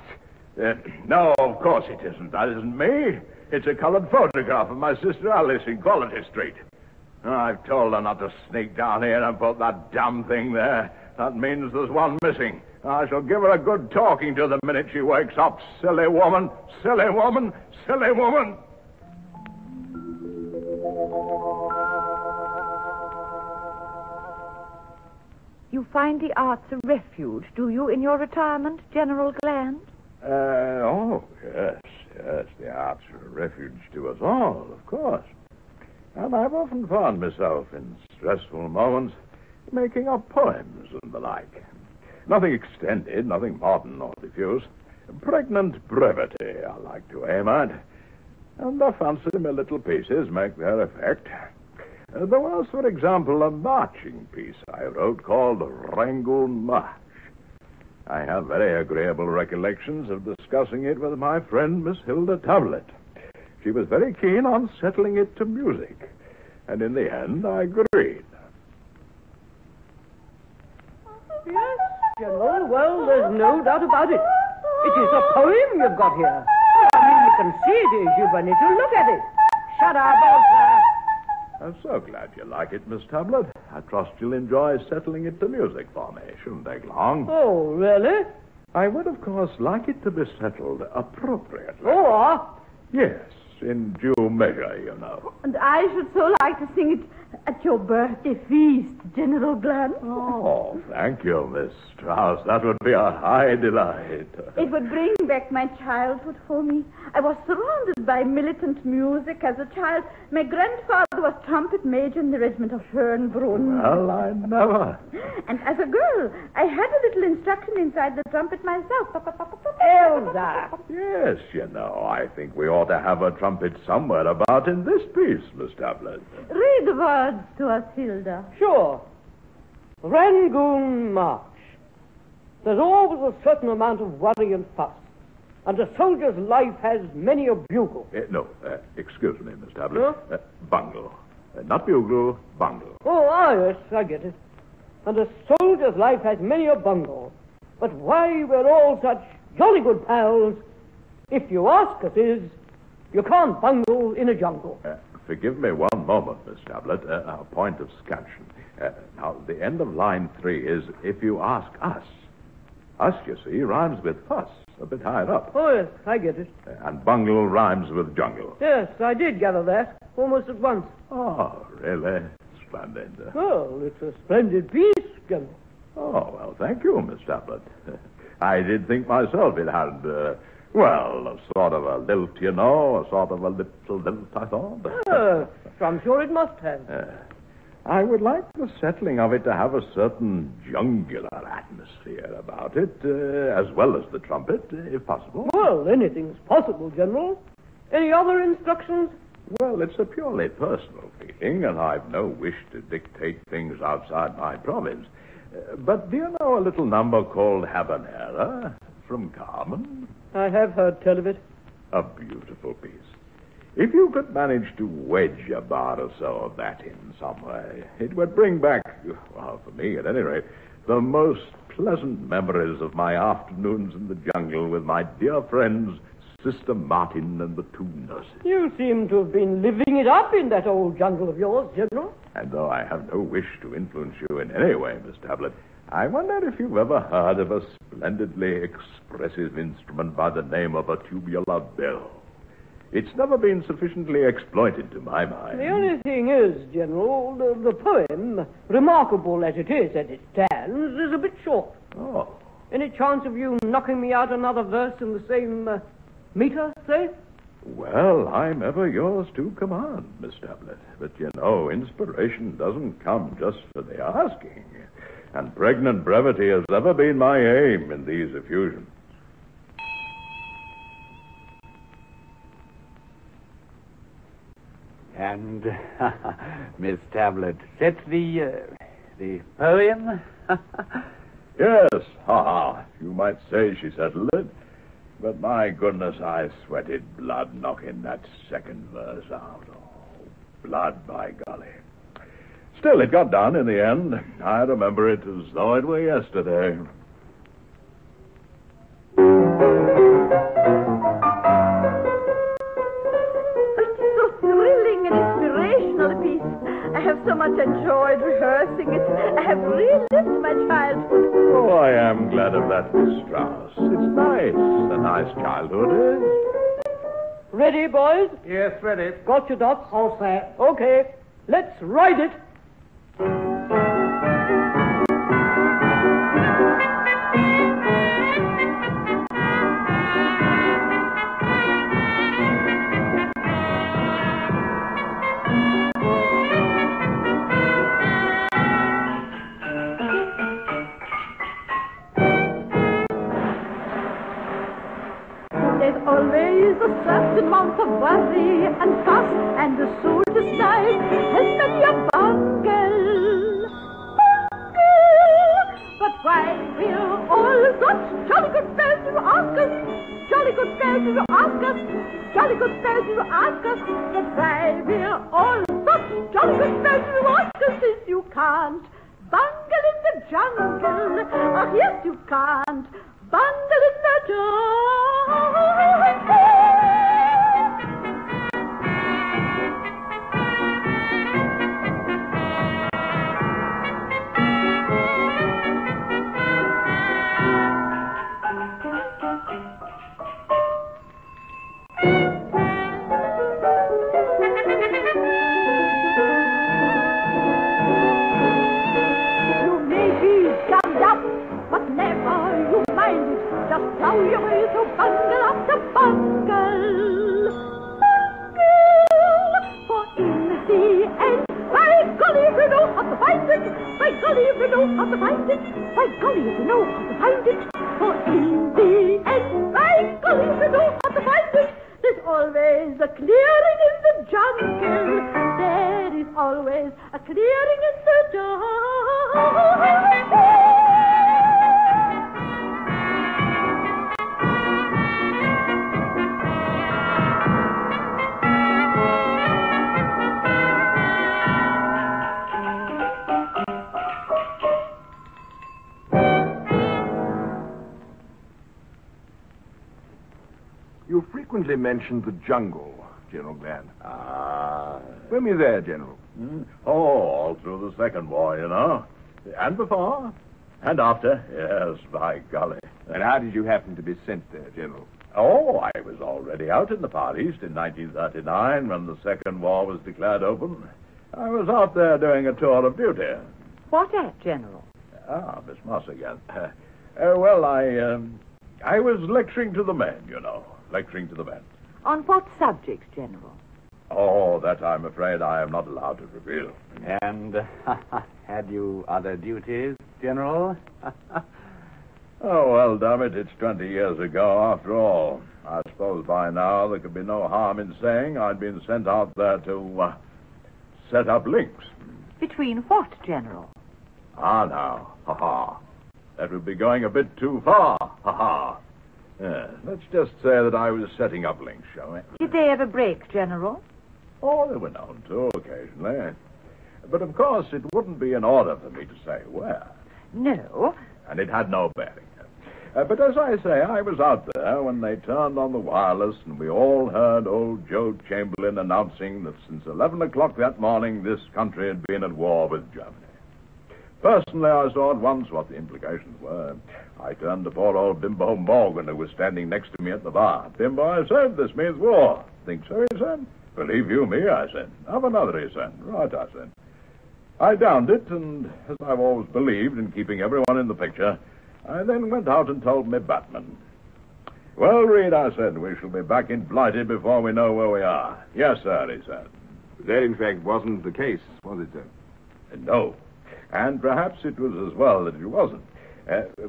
No, of course it isn't. That isn't me. It's a colored photograph of my sister Alice in Quality Street. I've told her not to sneak down here and put that damn thing there. That means there's one missing. I shall give her a good talking to the minute she wakes up. Silly woman, silly woman, silly woman. You find the arts a refuge, do you, in your retirement, General Gland? Yes. The arts are a refuge to us all, of course. And I've often found myself in stressful moments making up poems and the like. Nothing extended, nothing modern or diffuse. Pregnant brevity I like to aim at. And the fancy my little pieces make their effect. There was, for example, a marching piece I wrote called Rangoon March. I have very agreeable recollections of discussing it with my friend, Miss Hilda-Tablet. She was very keen on settling it to music, and in the end I agreed. Yes, General, well, there's no doubt about it. It is a poem you've got here. I mean, you can see it is, you've only to look at it. Shut up, Elsa. I'm so glad you like it, Miss Tablet. I trust you'll enjoy settling it to music for me. Shouldn't take long. Oh, really? I would, of course, like it to be settled appropriately. Oh, Yes, in due measure, you know. And I should so like to sing it at your birthday feast, General Gland. Oh, thank you, Miss Strauss. That would be a high delight. It would bring back my childhood for me. I was surrounded by militant music as a child. My grandfather was trumpet major in the regiment of Schönbrunn. Well, I never. And as a girl, I had a little instruction inside the trumpet myself. Elsa. Yes, you know, I think we ought to have a trumpet somewhere about in this piece, Miss Tablet. Read the words to us, Hilda. Sure. Rangoon March. There's always a certain amount of worry and fuss. And a soldier's life has many a bugle. Excuse me, Miss Tablet. Bungle. Not bugle, bungle. Oh, yes, I get it. And a soldier's life has many a bungle. But why we're all such jolly good pals, if you ask us, is you can't bungle in a jungle. Forgive me one moment, Miss Tablet. A point of scansion. Now, the end of line 3 is, if you ask us. Us, you see, rhymes with fuss, a bit higher up. Oh, yes, I get it. And bungle rhymes with jungle. Yes, I did gather that, almost at once. Oh, really? Splendid. Well, it's a splendid piece, General. Oh, well, thank you, Miss Tablet. I did think myself it had, a sort of a lilt, you know, a sort of a little lilt, I thought. I'm sure it must have. I would like the settling of it to have a certain jungular atmosphere about it, as well as the trumpet, if possible. Well, anything's possible, General. Any other instructions? Well, it's a purely personal feeling, and I've no wish to dictate things outside my province. But do you know a little number called Habanera from Carmen? I have heard tell of it. A beautiful piece. If you could manage to wedge a bar or so of that in some way, it would bring back, well, for me at any rate, the most pleasant memories of my afternoons in the jungle with my dear friends, Sister Martin and the 2 nurses. You seem to have been living it up in that old jungle of yours, General. And though I have no wish to influence you in any way, Miss Tablet, I wonder if you've ever heard of a splendidly expressive instrument by the name of a tubular bell. It's never been sufficiently exploited to my mind. The only thing is, General, the poem, remarkable as it is as it stands, is a bit short. Oh. Any chance of you knocking me out another verse in the same meter, say? Well, I'm ever yours to command, Miss Tablet. But, you know, inspiration doesn't come just for the asking. And pregnant brevity has ever been my aim in these effusions. And, Miss Tablet, set the poem? Yes, you might say she settled it. But my goodness, I sweated blood knocking that second verse out. Oh, blood, by golly. Still, it got done in the end. I remember it as though it were yesterday. It's so thrilling and inspirational a piece. I have so much enjoyed rehearsing it. I have relived my childhood. Oh, I am glad of that, Miss Strauss. It's nice. A nice childhood is. Ready, boys? Yes, ready. Got your dots? All set. Okay, let's ride it. There's always a certain amount of worry and fuss, and the soldier's life has many a bungle. But why will all such jolly good fellows you ask us? Jolly good fellows you ask us? Jolly good fellows you ask us? But why will all such jolly good fellows you ask us? Since you can't bungle in the jungle. Oh, yes, you can't bungle in the jungle. You may be jammed up, but never you mind it. Just plow your way through bungle after bungle. Bungle! For in the end, by golly, if you know how to find it. By golly, if you know how to find it. By golly, if you know how to find it. For in the end, by golly, if you know how to find it. There's always a clearing in the jungle. There is always a clearing in the jungle. You frequently mentioned the jungle, General Gland. When were you there, General? Oh, all through the Second War, you know. And before. And after. Yes, by golly. And how did you happen to be sent there, General? Oh, I was already out in the Far East in 1939 when the Second War was declared open. I was out there doing a tour of duty. What at, General? Miss Moss again. Well, I was lecturing to the men, you know. Lecturing to the men. On what subjects, General? Oh, that I'm afraid I am not allowed to reveal. And had you other duties, General? Oh, well, damn it, it's 20 years ago, after all. I suppose by now there could be no harm in saying I'd been sent out there to set up links. Between what, General? Now. Ha-ha. That would be going a bit too far. Ha-ha. Let's just say that I was setting up links, shall we? Did they ever break, General? Oh, they were known to occasionally. But, of course, it wouldn't be in order for me to say where. No. And it had no bearing. But as I say, I was out there when they turned on the wireless and we all heard old Joe Chamberlain announcing that since 11 o'clock that morning this country had been at war with Germany. Personally, I saw at once what the implications were. I turned to poor old Bimbo Morgan, who was standing next to me at the bar. Bimbo, I said, this means war. Think so, he said. Believe you me, I said. Have another, he said. Right, I said. I downed it, and as I've always believed in keeping everyone in the picture, I then went out and told me Batman. Well, Reed, I said, we shall be back in Blighty before we know where we are. Yes, sir, he said. That, in fact, wasn't the case, was it, sir? No. And perhaps it was as well that it wasn't.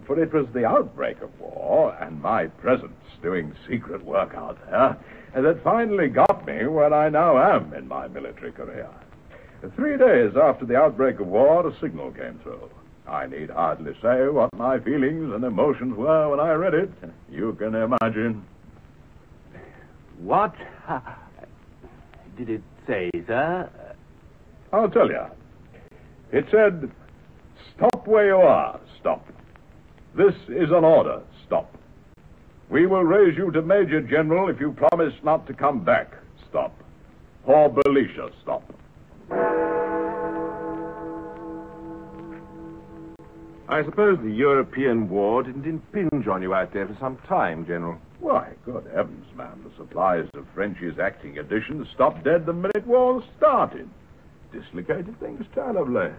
For it was the outbreak of war and my presence doing secret work out there that finally got me where I now am in my military career. 3 days after the outbreak of war, a signal came through. I need hardly say what my feelings and emotions were when I read it. You can imagine. What did it say, sir? I'll tell you. It said, stop where you are, stop. This is an order, stop. We will raise you to Major General if you promise not to come back, stop. Or Belisha, stop. I suppose the European war didn't impinge on you out there for some time, General. Why, good heavens, man, the supplies of French's acting editions stopped dead the minute war started. Dislocated things terribly.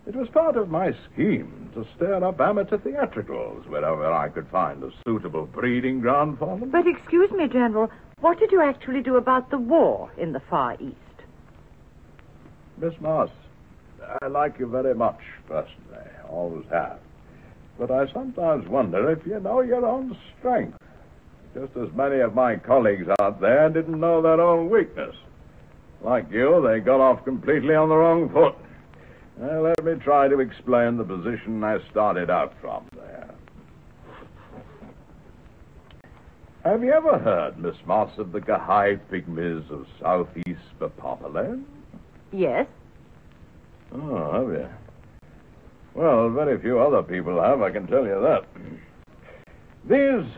It was part of my scheme to stir up amateur theatricals wherever I could find a suitable breeding ground for them. But excuse me, General, what did you actually do about the war in the Far East? Miss Moss, I like you very much, personally. Always have. But I sometimes wonder if you know your own strength. Just as many of my colleagues out there didn't know their own weakness. Like you, they got off completely on the wrong foot. Well, let me try to explain the position I started out from there. Have you ever heard, Miss Moss, of the Gahai Pygmies of southeast Papaland? Yes. Oh, have you? Well, very few other people have, I can tell you that. These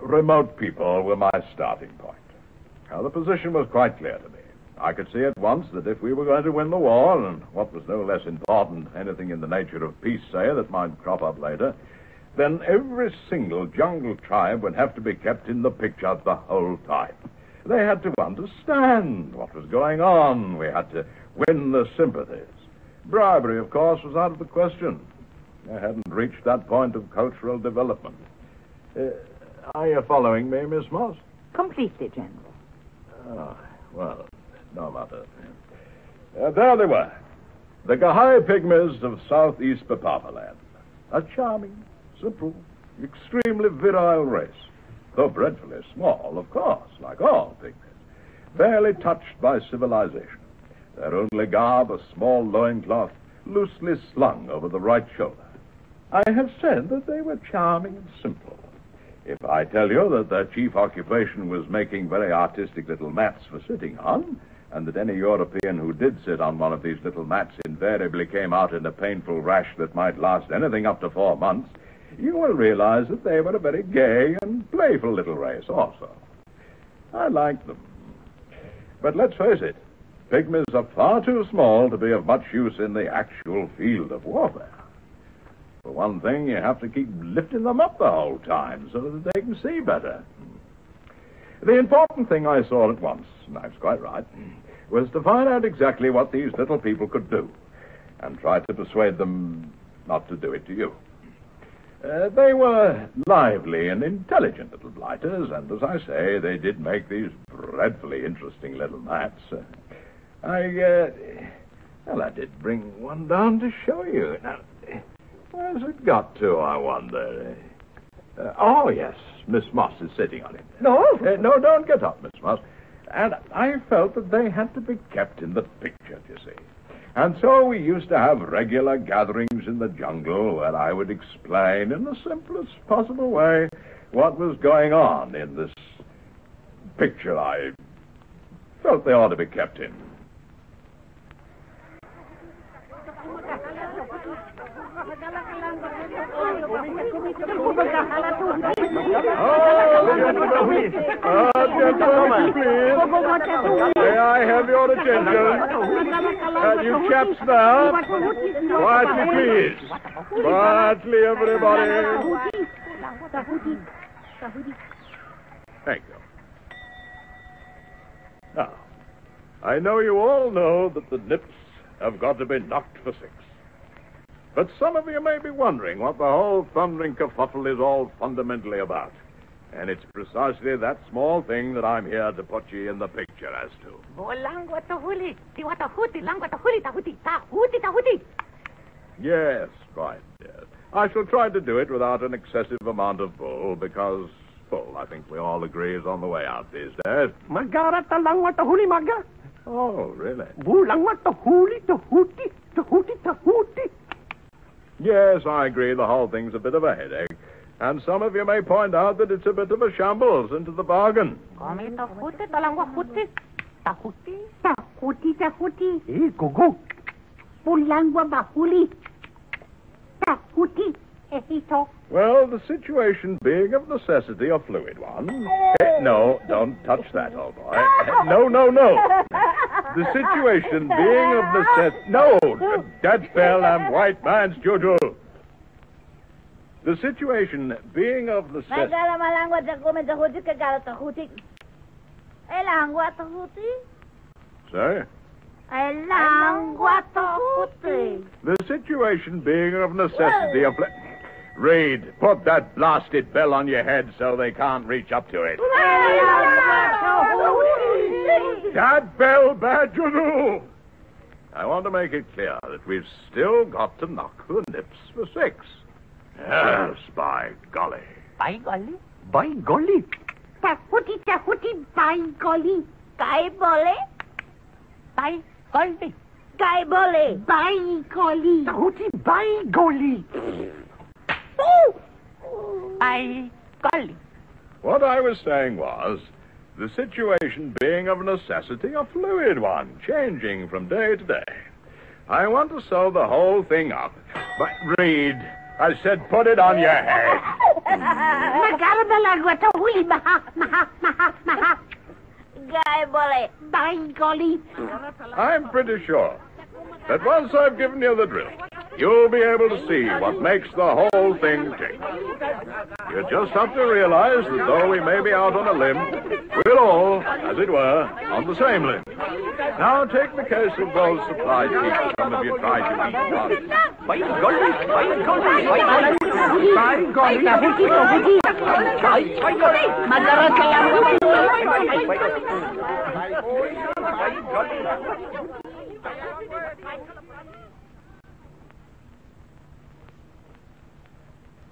remote people were my starting point. Now, the position was quite clear to me. I could see at once that if we were going to win the war, and what was no less important, anything in the nature of peace, say, that might crop up later, then every single jungle tribe would have to be kept in the picture the whole time. They had to understand what was going on. We had to win their sympathies. Bribery, of course, was out of the question. I hadn't reached that point of cultural development. Are you following me, Miss Moss? Completely, General. Oh, well, no matter. There they were. The Gahai Pygmies of southeast Papaland. A charming, simple, extremely virile race. Though dreadfully small, of course, like all pygmies. Barely touched by civilization. Their only garb, a small loincloth, loosely slung over the right shoulder. I have said that they were charming and simple. If I tell you that their chief occupation was making very artistic little mats for sitting on, and that any European who did sit on one of these little mats invariably came out in a painful rash that might last anything up to 4 months, you will realize that they were a very gay and playful little race also. I liked them. But let's face it, pygmies are far too small to be of much use in the actual field of warfare. For one thing, you have to keep lifting them up the whole time so that they can see better. The important thing I saw at once, and I was quite right, was to find out exactly what these little people could do and try to persuade them not to do it to you. They were lively and intelligent little blighters, and as I say, they did make these dreadfully interesting little mats. I did bring one down to show you. Now, where's it got to, I wonder? Oh, yes, Miss Moss is sitting on it. No, don't get up, Miss Moss. And I felt that they had to be kept in the picture, you see. And so we used to have regular gatherings in the jungle where I would explain in the simplest possible way what was going on in this picture I felt they ought to be kept in. Gentlemen, please. May I have your attention? You chaps now. Quietly, please. Quietly, everybody. Thank you. Now, I know you all know that the nips have got to be knocked for 6. But some of you may be wondering what the whole thundering kerfuffle is all fundamentally about. And it's precisely that small thing that I'm here to put you in the picture as to. Yes, quite, yes. I shall try to do it without an excessive amount of bull, because bull, I think we all agree, is on the way out these days. Oh, really? Yes, I agree. The whole thing's a bit of a headache. And some of you may point out that it's a bit of a shambles into the bargain. Huti ta huti. Go. Bulangwa bahuli. Ta huti. Ehito. Well, the situation being of necessity a fluid one. No, don't touch that, old boy. No. The situation being of necessity... No, that fell and white man's juju. The situation being of necessity... Sir? The situation being of necessity a... Reed, put that blasted bell on your head so they can't reach up to it. That bell, bad juju. I want to make it clear that we've still got to knock the nips for 6. Yes, by golly. By golly? By golly. Tahuti, by golly. Guy bole? By golly. Guy bole? By golly. Tahuti, by golly. By golly. What I was saying was, the situation being of necessity a fluid one, changing from day to day. I want to sew the whole thing up. But, Reed, I said put it on your head. Guy bole. By golly. I'm pretty sure that once I've given you the drill, you'll be able to see what makes the whole thing tick. You just have to realize that though we may be out on a limb, we're all, as it were, on the same limb. Now take the case of those supply sheets some of you tried to eat once. By golly.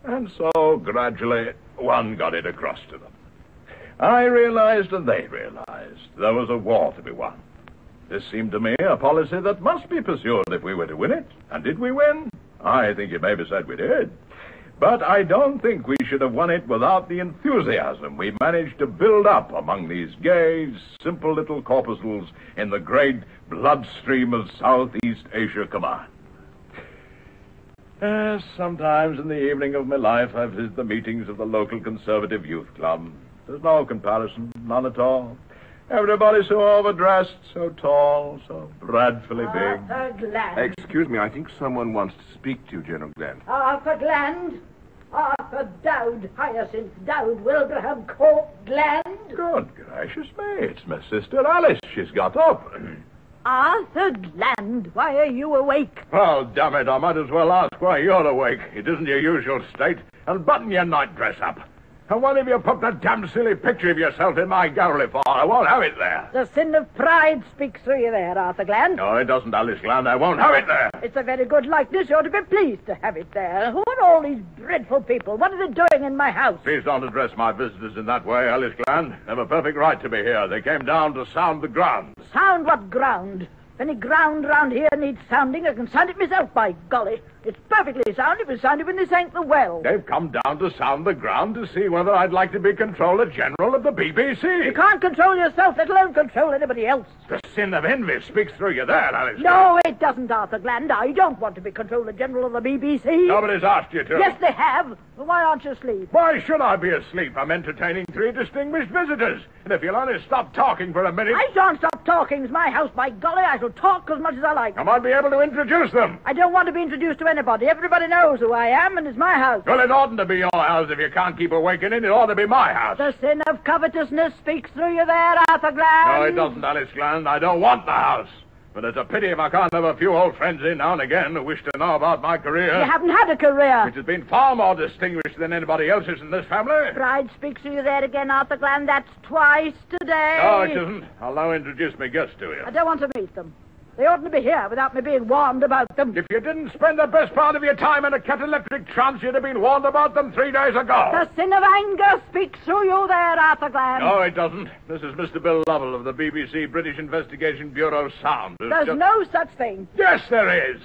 And so, gradually, one got it across to them. I realized and they realized there was a war to be won. This seemed to me a policy that must be pursued if we were to win it. And did we win? I think it may be said we did. But I don't think we should have won it without the enthusiasm we managed to build up among these gay, simple little corpuscles in the great bloodstream of Southeast Asia Command. Sometimes in the evening of my life, I've visited the meetings of the local conservative youth club. There's no comparison, none at all. Everybody so overdressed, so tall, so dreadfully big. Arthur Gland. Excuse me, I think someone wants to speak to you, General Gland. Arthur Gland. Arthur Dowd, Hyacinth Dowd, Wilbraham Court Gland. Good gracious me, it's my sister Alice. She's got up. Arthur Gland, why are you awake? Well, damn it, I might as well ask why you're awake. It isn't your usual state. And button your nightdress up. And what have you put that damn silly picture of yourself in my gallery for? I won't have it there. The sin of pride speaks through you there, Arthur Gland. No, it doesn't, Alice Gland. I won't have it there. It's a very good likeness. You ought to be pleased to have it there. Who are all these dreadful people? What are they doing in my house? Please don't address my visitors in that way, Alice Gland. They have a perfect right to be here. They came down to sound the ground. Sound what ground? If any ground round here needs sounding, I can sound it myself, by golly. It's perfectly sound if it's sounded when they sank the well. They've come down to sound the ground to see whether I'd like to be Controller General of the BBC. You can't control yourself, let alone control anybody else. The sin of envy speaks through you there, Alice. No, it doesn't, Arthur Gland. I don't want to be Controller General of the BBC. Nobody's asked you to. Yes, they have. Well, why aren't you asleep? Why should I be asleep? I'm entertaining 3 distinguished visitors. And if you'll only stop talking for a minute... I shan't stop talking. It's my house, by golly. I shall talk as much as I like. I might be able to introduce them. I don't want to be introduced to anybody. Everybody knows who I am, and it's my house. Well, it oughtn't to be your house if you can't keep awake in it. It ought to be my house. The sin of covetousness speaks through you there, Arthur Gland. No, it doesn't, Alice Gland. I don't want the house. But it's a pity if I can't have a few old friends in now and again who wish to know about my career. You haven't had a career. Which has been far more distinguished than anybody else's in this family. Pride speaks to you there again, Arthur Gland. That's twice today. No, it isn't. I'll now introduce my guests to you. I don't want to meet them. They oughtn't to be here without me being warned about them. If you didn't spend the best part of your time in a cataleptic trance, you'd have been warned about them 3 days ago. The sin of anger speaks through you there, Arthur Gland. No, it doesn't. This is Mr. Bill Lovell of the BBC British Investigation Bureau Sound. There's no such thing. Yes, there is.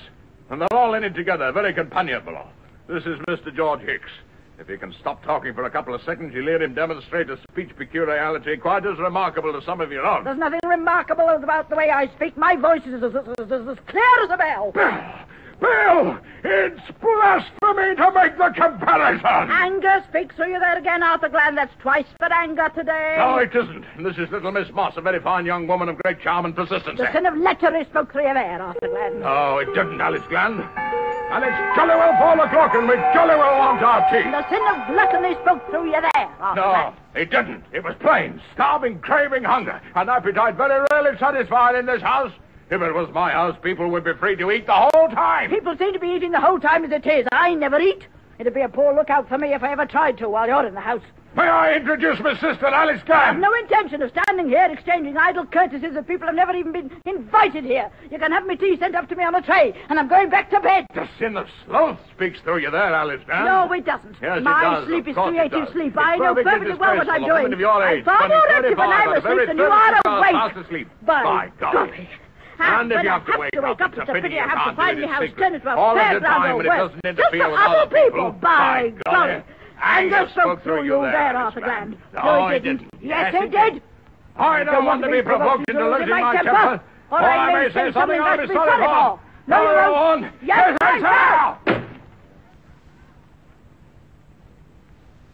And they're all in it together, very companionable. This is Mr. George Hicks. If you can stop talking for a couple of seconds, you'll hear him demonstrate a speech peculiarity quite as remarkable as some of your own. There's nothing remarkable about the way I speak. My voice is as clear as a bell. Bill, it's blasphemy to make the comparison. Anger speaks through you there again, Arthur Gland. That's twice for anger today. No, it isn't. This is little Miss Moss, a very fine young woman of great charm and persistence. The sin of lechery spoke through you there, Arthur Gland. No, it didn't, Alice Gland. And it's jolly well 4 o'clock, and we jolly well want our tea. The sin of gluttony spoke through you there, Arthur Gland. No, it didn't. It was plain, starving, craving hunger, an appetite very rarely satisfied in this house. If it was my house, people would be free to eat the whole time. People seem to be eating the whole time as it is. I never eat. It'd be a poor lookout for me if I ever tried to while you're in the house. May I introduce my sister, Alice Gland? I have no intention of standing here exchanging idle courtesies with people who've never even been invited here. You can have my tea sent up to me on a tray, and I'm going back to bed. The sin of sloth speaks through you there, Alice Gland. No, it doesn't. Yes, my it does. sleep is Of course creative it sleep. does. I know perfectly well what I'm doing. Of your age, I'm far more 20, active when 35, I'm asleep than you are awake. Fast asleep. By golly. And if you have to wake up, it's a pity I have to find me house, turn it to a all of the fairground time, or and it worse. doesn't interfere Just with for other people. By golly. Anger spoke through you there, Arthur Gland. No, it didn't. Yes, it did. I don't want to be provoked into losing my temper. Or I may say something I'll be sorry for. No, you won't. Yes, I shall.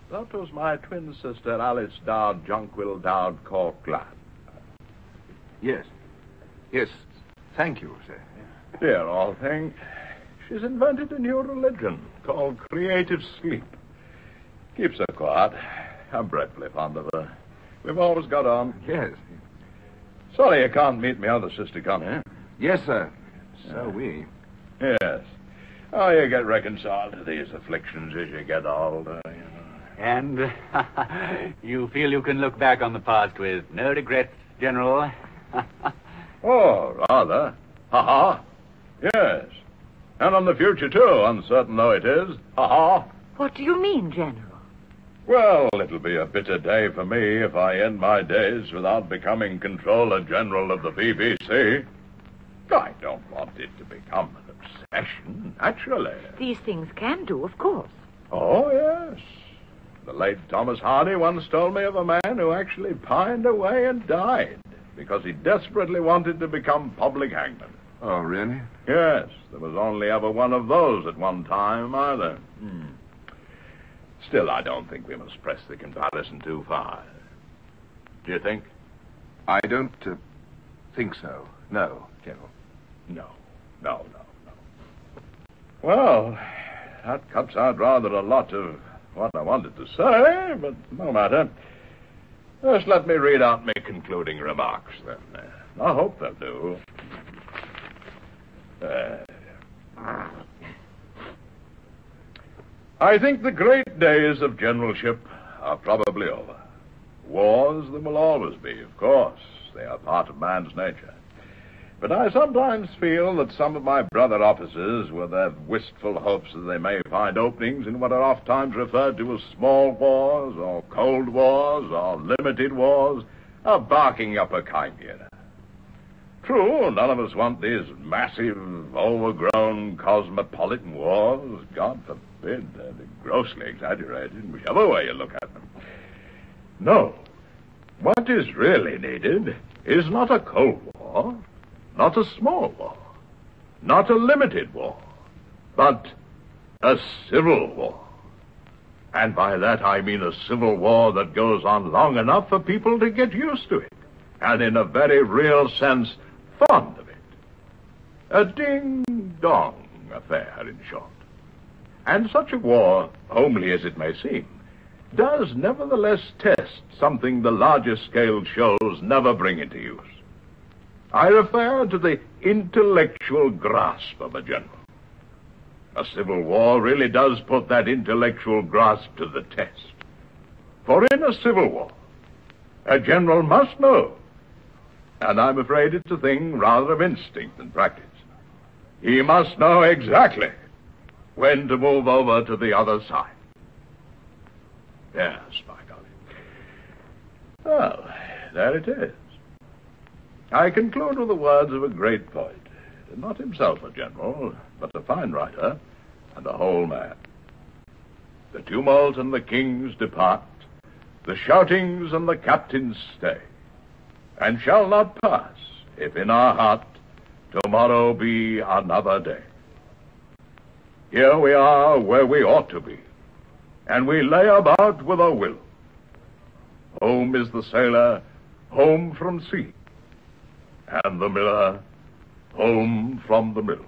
That was my twin sister, Alice Dowd Jonquil Dowd Cork Gland. Yes. Yes. Thank you, sir. Dear old thing. She's invented a new religion called creative sleep. Keeps her quiet. I'm dreadfully fond of her. We've always got on. Yes. Sorry you can't meet me other sister, come here. Yes, sir. So we. Yes. Oh, you get reconciled to these afflictions as you get older, you know. And you feel you can look back on the past with no regrets, General? Oh, rather. Ha-ha. Yes. And on the future, too, uncertain though it is. Ha-ha. What do you mean, General? Well, it'll be a bitter day for me if I end my days without becoming Controller General of the BBC. I don't want it to become an obsession, naturally. These things can do, of course. Oh, yes. The late Thomas Hardy once told me of a man who actually pined away and died because he desperately wanted to become public hangman. Oh, really? Yes, there was only ever one of those at one time, either. Still, I don't think we must press the comparison too far. Do you think? I don't think so. No, General. No. Well, that cuts out rather a lot of what I wanted to say, but no matter. Just let me read out my concluding remarks, then. I hope they'll do. I think the great days of generalship are probably over. Wars there will always be, of course. They are part of man's nature. But I sometimes feel that some of my brother officers, with their wistful hopes that they may find openings in what are oft times referred to as small wars, or cold wars, or limited wars, are barking up a chimera. True, none of us want these massive, overgrown, cosmopolitan wars. God forbid, they're grossly exaggerated, whichever way you look at them. No, what is really needed is not a cold war, not a small war, not a limited war, but a civil war. And by that I mean a civil war that goes on long enough for people to get used to it, and in a very real sense, fond of it. A ding-dong affair, in short. And such a war, homely as it may seem, does nevertheless test something the larger scale shows never bring into use. I refer to the intellectual grasp of a general. A civil war really does put that intellectual grasp to the test. For in a civil war, a general must know, and I'm afraid it's a thing rather of instinct than practice. He must know exactly when to move over to the other side. Yes, by golly. Well, there it is. I conclude with the words of a great poet, not himself a general, but a fine writer and a whole man. The tumult and the kings depart, the shoutings and the captains stay, and shall not pass, if in our heart tomorrow be another day. Here we are where we ought to be, and we lay about with a will. Home is the sailor, home from sea, and the miller, home from the mill.